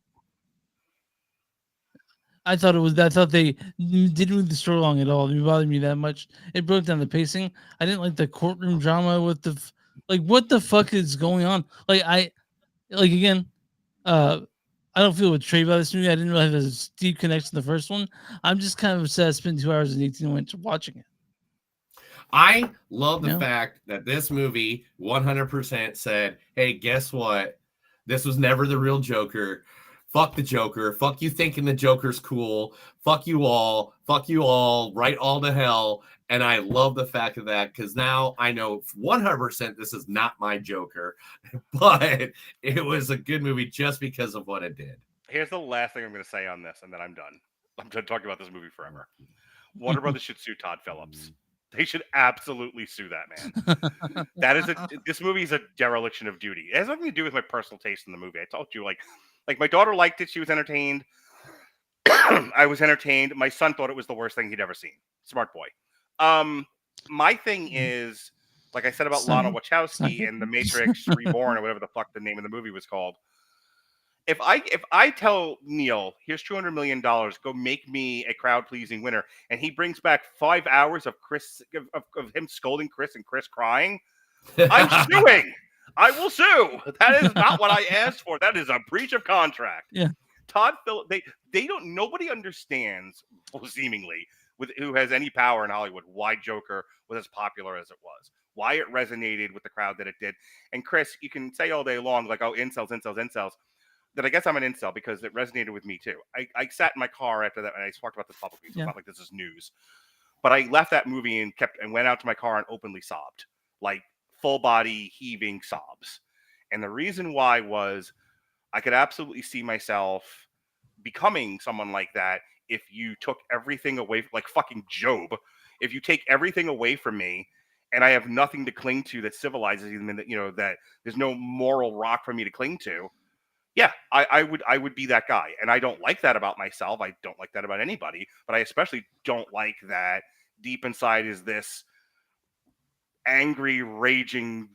Speaker 3: I thought they didn't move the story along at all. It didn't bother me that much. It broke down the pacing. I didn't like the courtroom drama with what the fuck is going on? I don't feel betrayed by this movie. I didn't really have a deep connection to the first one. I'm just kind of upset I spent 2 hours and 18 minutes watching it.
Speaker 1: I love the fact that this movie 100% said, hey, guess what? This was never the real Joker. Fuck the Joker. Fuck you thinking the Joker's cool. Fuck you all. Fuck you all. Right all to hell. And I love the fact of that because now I know 100% this is not my Joker, but it was a good movie just because of what it did.
Speaker 2: Here's the last thing I'm going to say on this, and then I'm done. I'm done talking about this movie forever. Warner Brothers should sue Todd Phillips. They should absolutely sue that man. This movie is a dereliction of duty. It has nothing to do with my personal taste in the movie. I told you, like my daughter liked it. She was entertained. I was entertained. My son thought it was the worst thing he'd ever seen. Smart boy. My thing is, like I said about Lana Wachowski and The Matrix Reborn or whatever the fuck the name of the movie was called. If I tell Neil, here's $200 million, go make me a crowd-pleasing winner, and he brings back 5 hours of him scolding Chris and Chris crying, I'm suing. I will sue. That is not what I asked for. That is a breach of contract.
Speaker 3: Yeah.
Speaker 2: Todd Phillips, nobody understands, seemingly, who has any power in Hollywood, why Joker was as popular as it was, why it resonated with the crowd that it did. And Chris, you can say all day long, like, oh, incels, that I guess I'm an incel because it resonated with me too. I sat in my car after that, and I talked about this publicly, so it's not like this is news. But I left that movie and went out to my car and openly sobbed, like full body heaving sobs. And the reason why was I could absolutely see myself becoming someone like that if you took everything away, like fucking Job. If you take everything away from me and I have nothing to cling to that civilizes me, that there's no moral rock for me to cling to. Yeah, I would be that guy. And I don't like that about myself. I don't like that about anybody. But I especially don't like that deep inside is this angry, raging,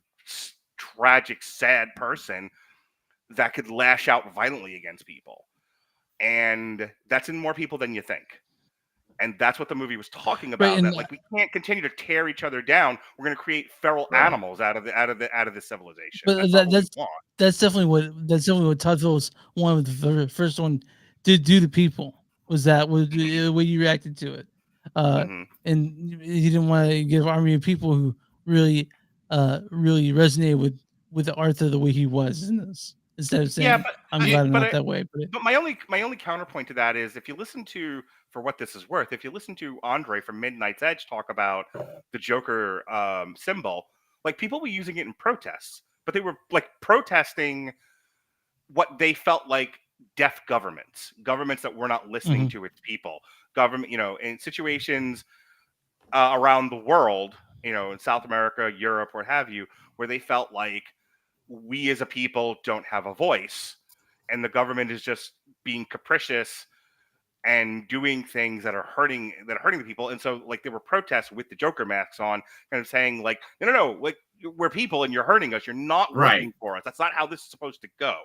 Speaker 2: tragic, sad person that could lash out violently against people. And that's in more people than you think. And that's what the movie was talking about. That like we can't continue to tear each other down. We're going to create feral animals out of the civilization.
Speaker 3: But that's definitely what Todd Phillips wanted with the first one to do to people. Was the way you reacted to it, and he didn't want to give an army of people who really resonated with Arthur the way he was in this. Instead of saying, I'm glad I'm not that way.
Speaker 2: But my only counterpoint to that is if you listen to, for what this is worth, if you listen to Andre from Midnight's Edge talk about the Joker symbol, like people were using it in protests, but they were like protesting what they felt like deaf governments that were not listening to its people. Government, in situations around the world, in South America, Europe, what have you, where they felt like we as a people don't have a voice and the government is just being capricious and doing things that are hurting the people. And so like there were protests with the Joker masks on, kind of saying like, no, like we're people and you're hurting us. You're not working for us. That's not how this is supposed to go.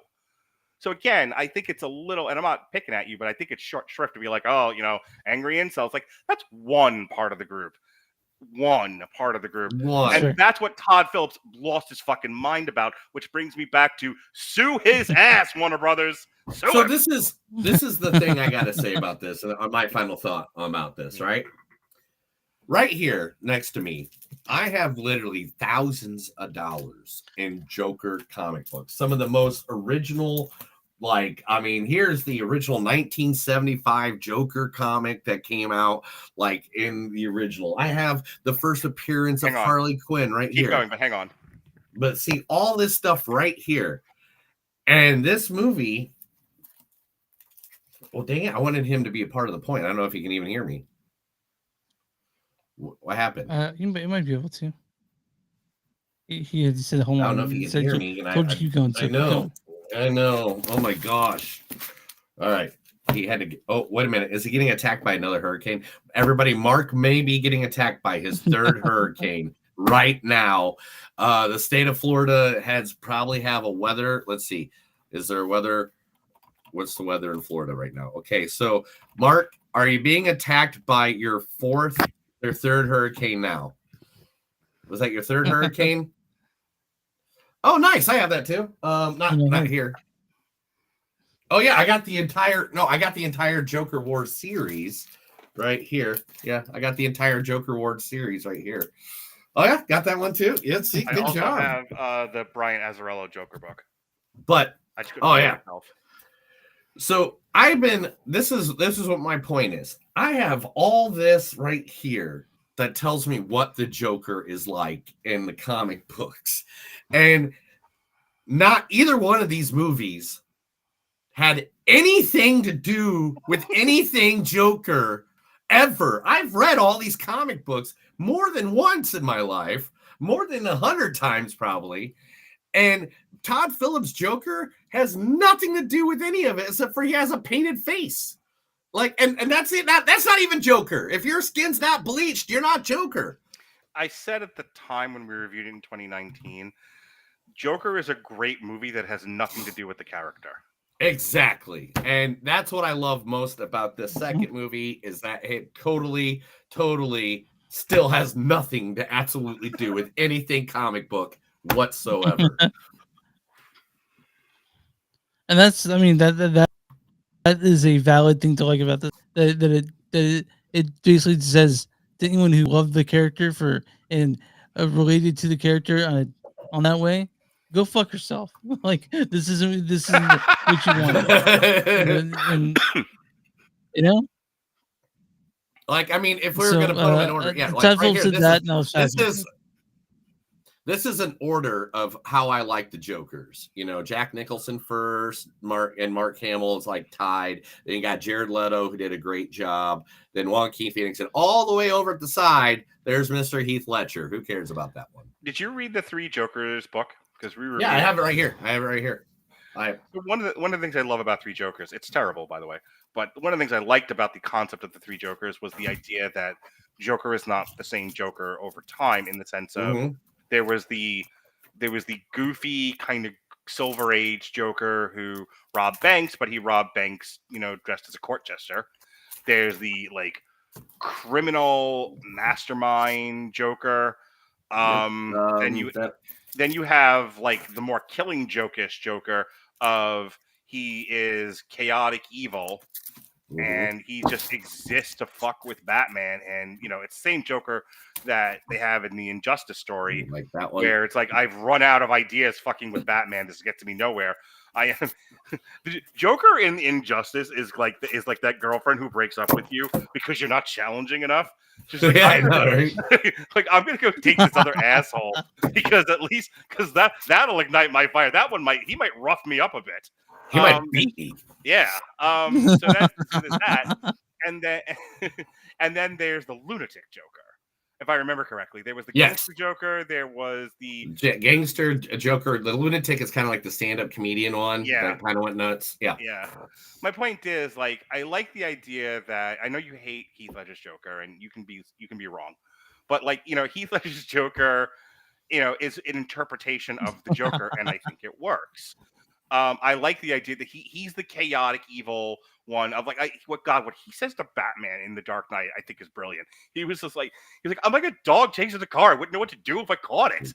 Speaker 2: So again, I think it's a little, and I'm not picking at you, but I think it's short shrift to be like, oh, angry incels. Like that's one part of the group. And that's what Todd Phillips lost his fucking mind about, which brings me back to sue his ass, Warner Brothers.
Speaker 1: So this is the thing I gotta say about this, and my final thought about this, right? Right here next to me, I have literally thousands of dollars in Joker comic books. Some of the most original, like, I mean, here's the original 1975 Joker comic that came out, like, in the original. I have the first appearance of Harley Quinn right here.
Speaker 2: Keep going, but hang on.
Speaker 1: But see, all this stuff right here. And this movie, well, dang it, I wanted him to be a part of the point. I don't know if he can even hear me. What happened?
Speaker 3: You might be able to. He had said, hold on.
Speaker 1: I don't know if he can hear me.
Speaker 3: Told you keep going.
Speaker 1: I know. Oh my gosh. All right. He had to. Oh, wait a minute. Is he getting attacked by another hurricane? Everybody, Mark may be getting attacked by his third hurricane right now. The state of Florida probably have a weather. Let's see. Is there weather? What's the weather in Florida right now? Okay. So, Mark, are you being attacked by your third hurricane now? Was that your third hurricane? Oh, nice. I have that too. Not here. Oh yeah, I got the entire Joker War series right here. Yeah, I got the entire Joker War series right here. Oh yeah, got that one too. Yeah, see, good job.
Speaker 2: I also have the Brian Azzarello Joker book.
Speaker 1: But
Speaker 2: I just myself.
Speaker 1: So this is what my point is. I have all this right here that tells me what the Joker is like in the comic books. And not either one of these movies had anything to do with anything Joker ever. I've read all these comic books more than once in my life, more than 100 times probably. And Todd Phillips' Joker has nothing to do with any of it except for he has a painted face. Like, and that's it. That's not even Joker. If your skin's not bleached, you're not Joker.
Speaker 2: I said at the time when we reviewed it in 2019, Joker is a great movie that has nothing to do with the character.
Speaker 1: Exactly. And that's what I love most about this second movie is that it totally still has nothing to absolutely do with anything comic book whatsoever.
Speaker 3: And that's, I mean, that is a valid thing to like about this. That it basically says to anyone who loved the character and related to the character on that way, go fuck yourself. Like this isn't what you want. and, you know,
Speaker 1: like, I mean, if we were going to put them in order, yeah, like right here, this is an order of how I like the Jokers. You know, Jack Nicholson first, Mark Hamill is like tied. Then you got Jared Leto, who did a great job. Then Joaquin Phoenix, and all the way over at the side, there's Mr. Heath Ledger. Who cares about that one?
Speaker 2: Did you read the Three Jokers book? Because
Speaker 1: yeah, I have it right here.
Speaker 2: One of the things I love about Three Jokers, it's terrible, by the way, but one of the things I liked about the concept of the Three Jokers was the idea that Joker is not the same Joker over time, in the sense of there was the goofy kind of Silver Age Joker who robbed banks, but he robbed banks, dressed as a court jester. There's the like criminal mastermind Joker. Then you have like the more killing jokish Joker of he is chaotic evil and he just exists to fuck with Batman. And it's the same Joker that they have in the Injustice story,
Speaker 1: like that one,
Speaker 2: where it's like I've run out of ideas fucking with Batman. This gets me nowhere. I am the Joker in Injustice is like that girlfriend who breaks up with you because you're not challenging enough. She's like,
Speaker 1: I know, right?
Speaker 2: Like, I'm gonna go date this other asshole because that'll ignite my fire. That one might rough me up a bit.
Speaker 1: He might beat me.
Speaker 2: Yeah. So there's that, and then there's the lunatic Joker, if I remember correctly. There was the
Speaker 1: Yes.
Speaker 2: Gangster Joker. There was the
Speaker 1: Gangster Joker. The lunatic is kind of like the stand-up comedian one.
Speaker 2: Yeah.
Speaker 1: That kind of went nuts. Yeah.
Speaker 2: Yeah. My point is, like, I like the idea that I know you hate Heath Ledger's Joker, and you can be wrong, but like, you know, Heath Ledger's Joker, you know, is an interpretation of the Joker, and I think it works. I like the idea that he's the chaotic evil one of like what he says to Batman in The Dark Knight, I think is brilliant. He was just like, he's like, I'm like a dog chasing a car. I wouldn't know what to do if I caught it.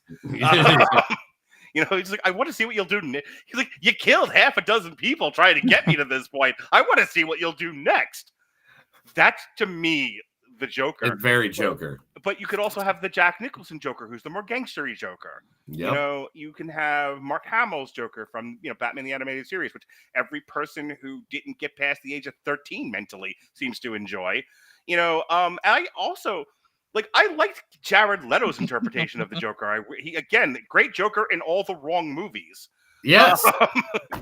Speaker 2: You know, he's like, I want to see what you'll do. He's like, you killed half a dozen people trying to get me to this point. I want to see what you'll do next. That's, to me, the Joker.
Speaker 1: It's very Joker.
Speaker 2: But you could also have the Jack Nicholson Joker, who's the more gangstery Joker.
Speaker 1: Yep.
Speaker 2: You know, you can have Mark Hamill's Joker from, you know, Batman the Animated Series, which every person who didn't get past the age of 13 mentally seems to enjoy. You know, I also... Like, I liked Jared Leto's interpretation of the Joker. He, again, great Joker in all the wrong movies.
Speaker 1: Yes.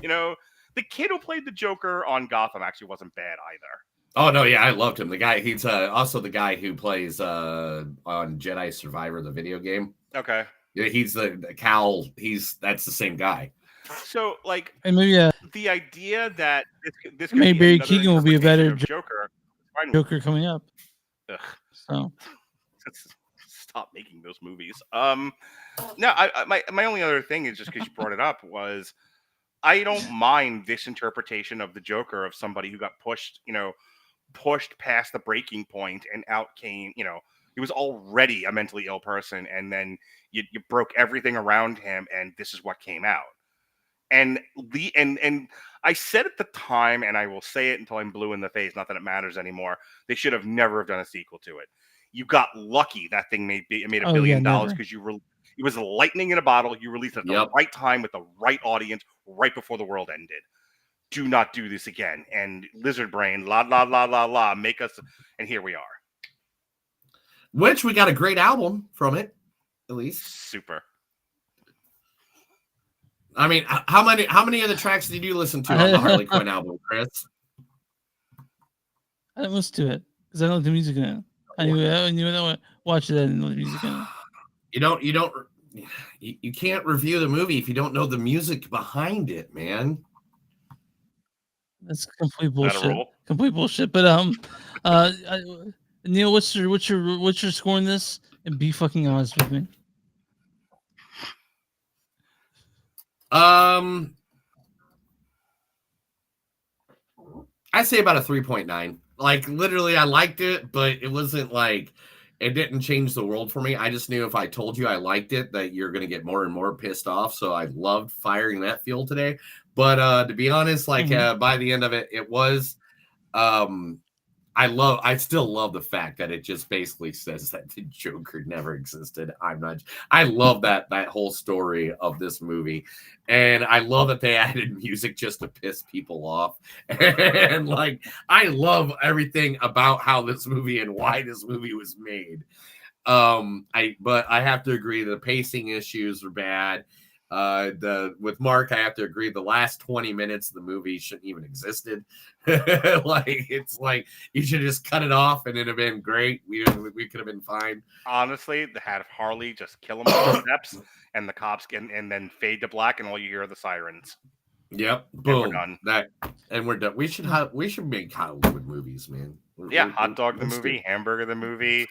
Speaker 2: You know, the kid who played the Joker on Gotham actually wasn't bad either.
Speaker 1: Oh, no, yeah, I loved him. The guy, he's also the guy who plays on Jedi Survivor, the video game.
Speaker 2: Okay.
Speaker 1: Yeah, he's the Cal. That's the same guy.
Speaker 2: So, like,
Speaker 3: And maybe
Speaker 2: the idea that this could
Speaker 3: maybe
Speaker 2: be
Speaker 3: Barry
Speaker 2: another
Speaker 3: Keoghan will be a better
Speaker 2: interpretation of Joker
Speaker 3: coming up.
Speaker 2: Ugh.
Speaker 3: So.
Speaker 2: Stop making those movies. No, my only other thing is just because you brought it up was I don't mind this interpretation of the Joker of somebody who got pushed past the breaking point and out came, you know, he was already a mentally ill person, and then you broke everything around him, and this is what came out. And I said at the time, and I will say it until I'm blue in the face, not that it matters anymore, they should have never have done a sequel to it. You got lucky that thing made $1 billion because it was lightning in a bottle. You released it at the right time with the right audience right before the world ended. Do not do this again. And Lizard Brain, la la la la la, make us, and here we are.
Speaker 1: Which we got a great album from it, at least.
Speaker 2: Super.
Speaker 1: I mean, how many of the tracks did you listen to on the Harley Quinn album, Chris?
Speaker 3: I didn't listen to it because I don't know the music in it. I knew I watched it and know the music in it.
Speaker 1: You can't review the movie if you don't know the music behind it, man.
Speaker 3: That's complete bullshit. Complete bullshit. But Neil, what's your score in this? And be fucking honest with me.
Speaker 1: I'd say about a 3.9. Like, literally, I liked it, but it wasn't like, it didn't change the world for me. I just knew if I told you I liked it, that you're going to get more and more pissed off. So I loved firing that fuel today. But to be honest, like, by the end of it, it was, I still love the fact that it just basically says that the Joker never existed. I love that whole story of this movie. And I love that they added music just to piss people off. And like, I love everything about how this movie and why this movie was made. But I have to agree the pacing issues are bad. With Mark, I have to agree the last 20 minutes of the movie shouldn't even existed. Like, it's like you should just cut it off and it'd have been great. We could have been fine.
Speaker 2: Honestly, they had Harley just kill him on the steps, and the cops and then fade to black, and all you hear are the sirens.
Speaker 1: Yep, boom. We're done. We should make Hollywood movies, man.
Speaker 2: Hot Dog the movie, Hamburger the movie.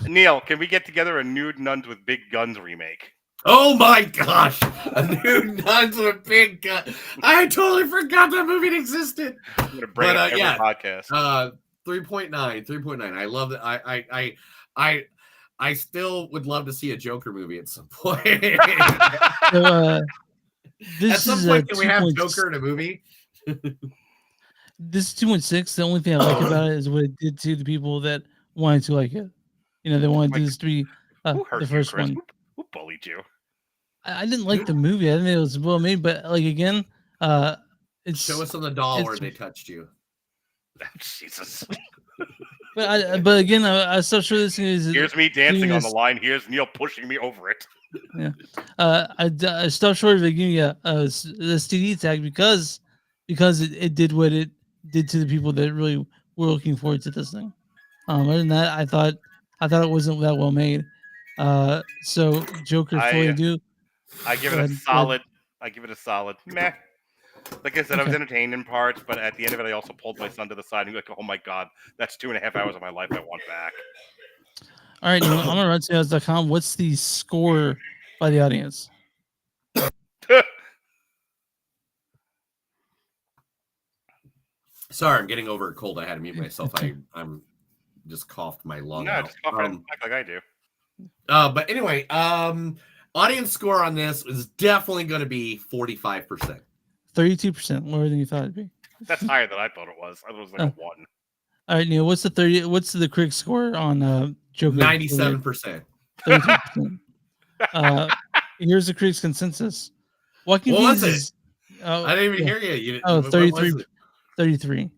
Speaker 2: Neil, can we get together a Nude Nuns with Big Guns remake?
Speaker 1: Oh my gosh! A Nude Nuns with Big Guns. I totally forgot that movie existed.
Speaker 2: I'm gonna bring it every podcast.
Speaker 1: 3.9. I love it. I still would love to see a Joker movie at some point. At some point, can we have Joker in a movie?
Speaker 3: This is 2.6. The only thing I like about it is what it did to the people that wanted to like it. You know, they wanted this to be the first one.
Speaker 2: Who bullied you?
Speaker 3: I didn't like the movie. I didn't think it was well made, but like again, it's
Speaker 1: show us on the doll where they touched you.
Speaker 2: Jesus.
Speaker 3: But again, I stopped sure this is.
Speaker 2: Here's me dancing on the line. Here's Neil pushing me over it.
Speaker 3: Yeah, I stopped short of it giving the STD tag because it did what it did to the people that really were looking forward to this thing. Other than that, I thought I thought it wasn't that well made. So Joker Folie do.
Speaker 2: I give it a solid. I give it a solid meh. Like I said, I was entertained in parts, but at the end of it, I also pulled my son to the side and be like, "Oh my god, that's 2.5 hours of my life I want back."
Speaker 3: All right, Neil, I'm on RotTomatoes.com. What's the score by the audience?
Speaker 1: Sorry, I'm getting over a cold. I had to mute myself. I'm just coughed my lung out.
Speaker 2: Just cough it like I do.
Speaker 1: But anyway, audience score on this is definitely going to be 45%.
Speaker 3: 32%, lower than you thought it'd be.
Speaker 2: That's higher than I thought it was. I thought it was like a 1.
Speaker 3: All right, Neil, what's the critic score on Joker?
Speaker 1: 97%.
Speaker 3: 32%. Here's the critics' consensus. Joaquin
Speaker 1: What was
Speaker 3: Phoenix
Speaker 1: it? I didn't even hear you.
Speaker 3: 33.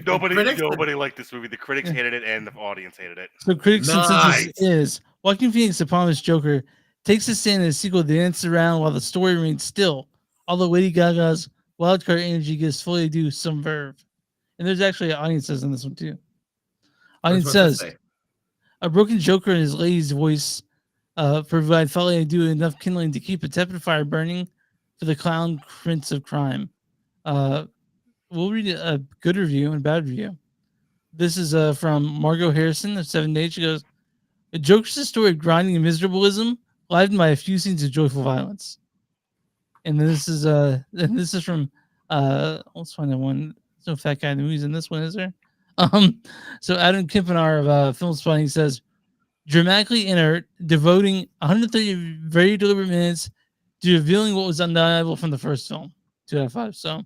Speaker 2: Nobody liked this movie. The critics hated it, and the audience hated it.
Speaker 3: So critics' consensus is Joaquin Phoenix, eponymous Joker, takes a stand in a sequel that dances around while the story remains still. Although Lady Gaga's wildcard energy gives Folie do some verve. And there's actually audiences in this one too. Audience says a broken Joker and his lady's voice provide Folie do enough kindling to keep a tepid fire burning for the clown prince of crime. We'll read a good review and a bad review. This is from Margot Harrison of 7 Days. She goes, "A Joker's a story of grinding and miserableism, livened by a few scenes of joyful violence." And this is from let's find that one. There's no fat guy in the movies in this one, is there? So Adam Kimpenar of Film Spotting says, dramatically inert, devoting 130 very deliberate minutes to revealing what was undeniable from the first film. 2 out of 5. So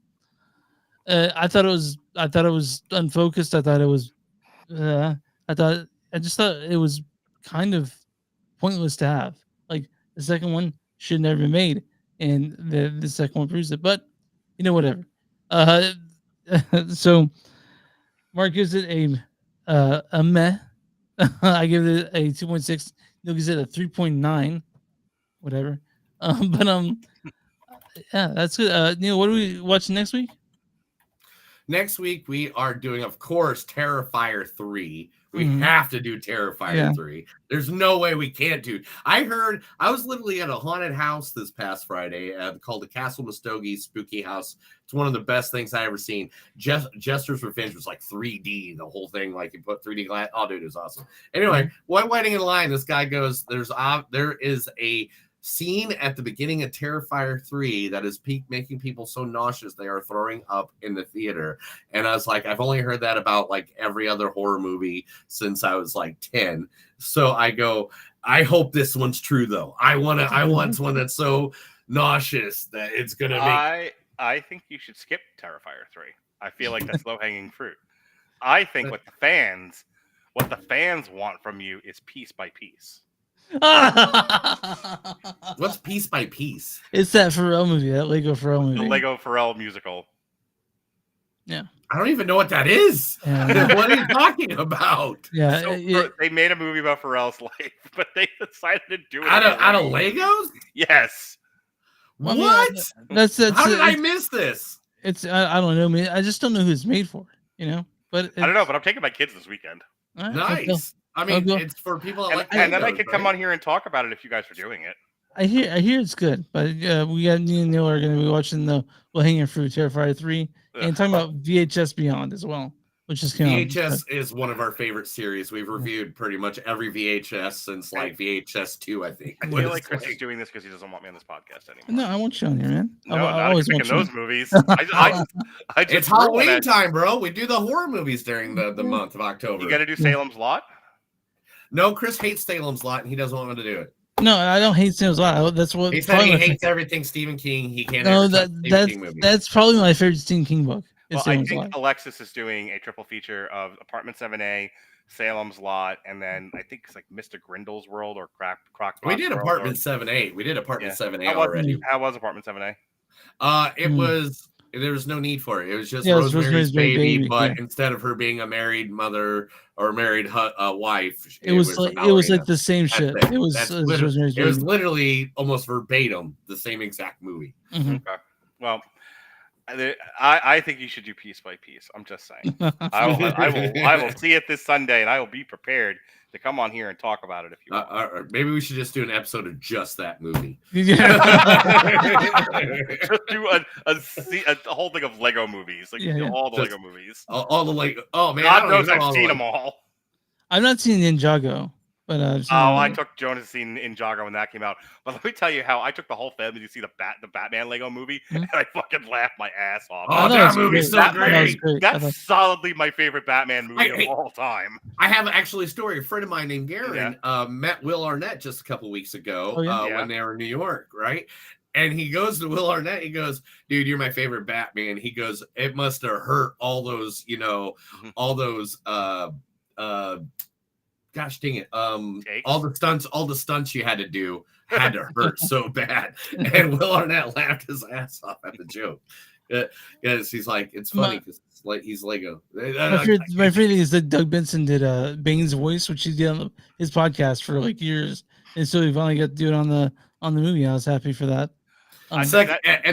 Speaker 3: I thought it was unfocused. I just thought it was kind of pointless to have. Like the second one should never been made, and the second one proves it. But whatever. So Mark gives it a meh. I give it a 2.6. Neil gives it a 3.9. Whatever. Yeah, that's good. Neil, what do we watch next week?
Speaker 1: Next week, we are doing, of course, Terrifier 3. We have to do Terrifier 3. There's no way we can't do. I was literally at a haunted house this past Friday called the Castle Muskogee Spooky House. It's one of the best things I ever seen. Jester's Revenge was like 3D, the whole thing. Like you put 3D glass. Oh, dude, it was awesome. Anyway, while waiting in line, this guy goes, there is a scene at the beginning of Terrifier 3 that is making people so nauseous they are throwing up in the theater. And I was like, I've only heard that about like every other horror movie since I was like 10. So I go, I hope this one's true though. I want one that's so nauseous that it's gonna make.
Speaker 2: I think you should skip Terrifier 3. I feel like that's low-hanging fruit. I think what the fans want from you is piece by piece.
Speaker 1: What's piece by piece?
Speaker 3: It's that Pharrell movie, that Lego Pharrell movie.
Speaker 2: The Lego Pharrell musical.
Speaker 3: Yeah.
Speaker 1: I don't even know what that is. Yeah. What are you talking about?
Speaker 3: Yeah,
Speaker 2: so they made a movie about Pharrell's life, but they decided to do it
Speaker 1: out of Legos.
Speaker 2: Yes.
Speaker 1: What?
Speaker 3: That's
Speaker 1: how did I miss this?
Speaker 3: It's I don't know, man. I just don't know who it's made for. But
Speaker 2: I don't know. But I'm taking my kids this weekend.
Speaker 3: Right,
Speaker 1: nice. I mean, it's for people that like.
Speaker 2: And then I could come on here and talk about it if you guys are doing it.
Speaker 3: I hear it's good, but we got me and Neil are going to be watching the Low-Hanging Fruit Terrifier 3 and talking about VHS Beyond as well, which is
Speaker 1: VHS is one of our favorite series. We've reviewed pretty much every VHS since like VHS 2, I think.
Speaker 2: I feel like Chris is doing this because he doesn't want me on this podcast anymore.
Speaker 3: No, I want you on here, man.
Speaker 2: No, I always want you those movies.
Speaker 1: It's Halloween time, bro. We do the horror movies during the month of October.
Speaker 2: You got to do Salem's Lot?
Speaker 1: No, Chris hates Salem's Lot, and he doesn't want me to do it.
Speaker 3: No, I don't hate Salem's Lot. That's what
Speaker 1: he said. He hates everything Stephen King. He can't.
Speaker 3: That's probably my favorite Stephen King book.
Speaker 2: Well, I think Alexis is doing a triple feature of Apartment 7A, Salem's Lot, and then I think it's like Mr. Grindle's World or Crock.
Speaker 1: We did Apartment 7A. We did Apartment 7A already.
Speaker 2: How was Apartment 7A?
Speaker 1: It was. There was no need for it. It was just Rosemary's Baby, but instead of her being a married mother or married wife,
Speaker 3: it was like the same shit. It
Speaker 1: was literally almost verbatim the same exact movie.
Speaker 3: Mm-hmm.
Speaker 2: Okay. Well, I think you should do piece by piece. I'm just saying. I will see it this Sunday, and I will be prepared to come on here and talk about it if you want.
Speaker 1: Maybe we should just do an episode of just that movie.
Speaker 2: Just do a whole thing of Lego movies, like all the Lego movies.
Speaker 1: All the Lego. Oh man,
Speaker 2: God knows I've seen them all.
Speaker 3: I've not seen Ninjago, but
Speaker 2: I took Jonas to see Ninjago when that came out. But let me tell you how I took the whole family to see the Batman Lego movie, and I fucking laughed my ass off.
Speaker 1: Oh, that movie's so great.
Speaker 2: That's solidly my favorite Batman movie of all time.
Speaker 1: I have actually a story. A friend of mine named Garen met Will Arnett just a couple weeks ago when they were in New York, right? And he goes to Will Arnett. He goes, "Dude, you're my favorite Batman." He goes, "It must have hurt all those, all those." Gosh dang it! All the stunts you had to do had to hurt so bad. And Will Arnett laughed his ass off at the joke. Because he's like, it's funny because he's Lego.
Speaker 3: My favorite thing is that Doug Benson did Bane's voice, which he did on his podcast for like years, and so he finally got to do it on the movie. I was happy for that.
Speaker 1: And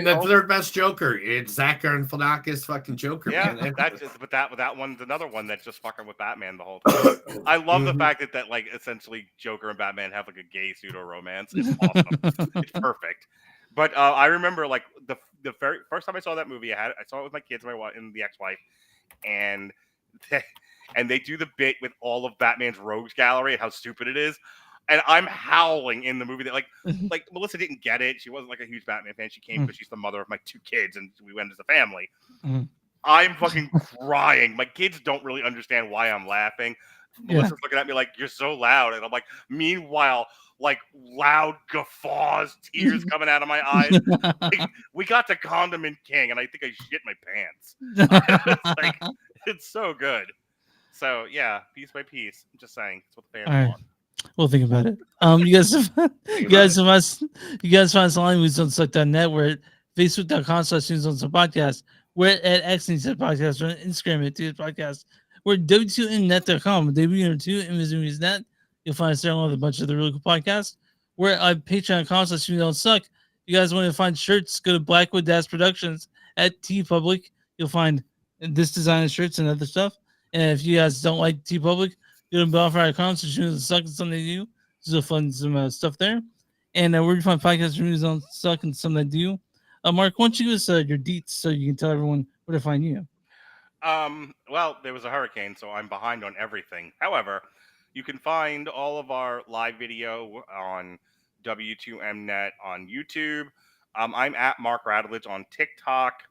Speaker 1: the third best Joker, it's Zach Galifianakis fucking Joker.
Speaker 2: Yeah,
Speaker 1: man.
Speaker 2: but that one's another one that's just fucking with Batman the whole time. I love the fact that like essentially Joker and Batman have like a gay pseudo romance. It's awesome. It's perfect. But I remember like the very first time I saw that movie, I saw it with my kids and the ex-wife, and they do the bit with all of Batman's rogues gallery and how stupid it is. And I'm howling in the movie that like Melissa didn't get it. She wasn't like a huge Batman fan. She came because she's the mother of my 2 kids, and we went as a family. I'm fucking crying. My kids don't really understand why I'm laughing. Melissa's looking at me like, "You're so loud," and I'm like, meanwhile, like loud guffaws, tears coming out of my eyes. Like, we got to Condiment King, and I think I shit my pants. It's so good. So yeah, piece by piece. I'm just saying, that's what the fans want.
Speaker 3: We'll think about it. You guys find us online at moviesdon'tsuck.net. We're at facebook.com/moviesdon'tsuck podcast. We're at X podcast. We're on Instagram at podcast. We're at w2mnet.com. W2mnet. You'll find us there along with a bunch of the really cool podcasts. We're at patreon.com/moviesdon'tsuck. You guys want to find shirts, go to Blackwood Dash Productions at TeePublic. You'll find this design of shirts and other stuff. And if you guys don't like TeePublic, go to Bellfire.com, Suck and something they do. There's some stuff there. And where do you find podcasts, reviews on Suck and something they do? Mark, why don't you give us your deets so you can tell everyone where to find you?
Speaker 2: Well, there was a hurricane, so I'm behind on everything. However, you can find all of our live video on W2Mnet on YouTube. I'm at Mark Radulich on TikTok.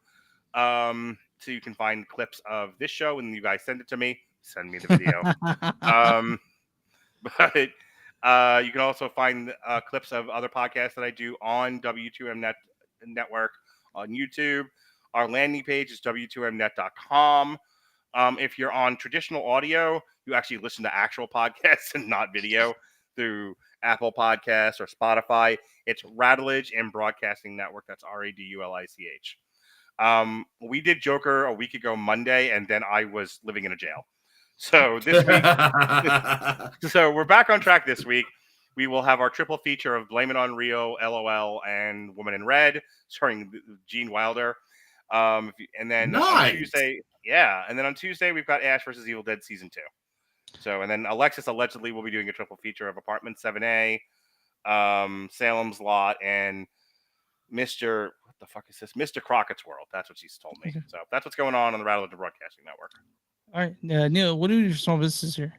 Speaker 2: So you can find clips of this show, and you guys send it to me. Send me the video. But you can also find clips of other podcasts that I do on W2Mnet Network on YouTube. Our landing page is w2mnet.com. If you're on traditional audio, you actually listen to actual podcasts and not video through Apple Podcasts or Spotify. It's Radulich and Broadcasting Network. That's RADULICH. We did Joker a week ago Monday, and then I was living in a jail. So this week, so we're back on track this week. We will have our triple feature of Blame It on Rio, LOL, and Woman in Red, starring Gene Wilder. And then on Tuesday, on Tuesday we've got Ash vs. Evil Dead Season 2. So, and then Alexis allegedly will be doing a triple feature of Apartment 7A, Salem's Lot, and Mr. What the fuck is this? Mr. Crockett's World. That's what she's told me. Okay. So that's what's going on the Radulich Broadcasting Network.
Speaker 3: All right, Neil, what are your small businesses here?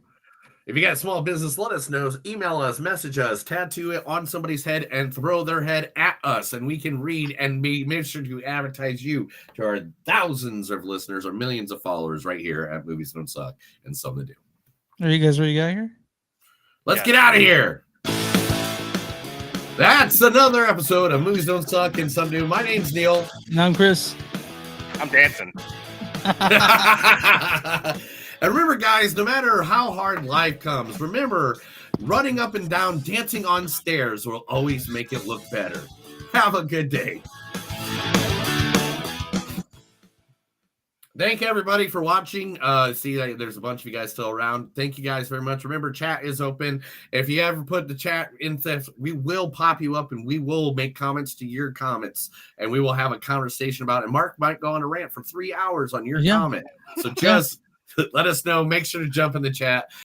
Speaker 1: If you got a small business, let us know. Email us, message us, tattoo it on somebody's head, and throw their head at us, and we can read and make sure to advertise you to our thousands of listeners or millions of followers right here at Movies Don't Suck and Some That Do.
Speaker 3: Are you guys ready to get out of here?
Speaker 1: Let's get out of here. That's another episode of Movies Don't Suck and Some Do. My name's Neil.
Speaker 3: And I'm Chris.
Speaker 2: I'm dancing.
Speaker 1: And remember, guys, no matter how hard life comes, remember, running up and down, dancing on stairs will always make it look better. Have a good day. Thank everybody for watching. See, there's a bunch of you guys still around. Thank you guys very much. Remember, chat is open. If you ever put the chat in, we will pop you up and we will make comments to your comments and we will have a conversation about it. And Mark might go on a rant for 3 hours on your comment. So just let us know. Make sure to jump in the chat.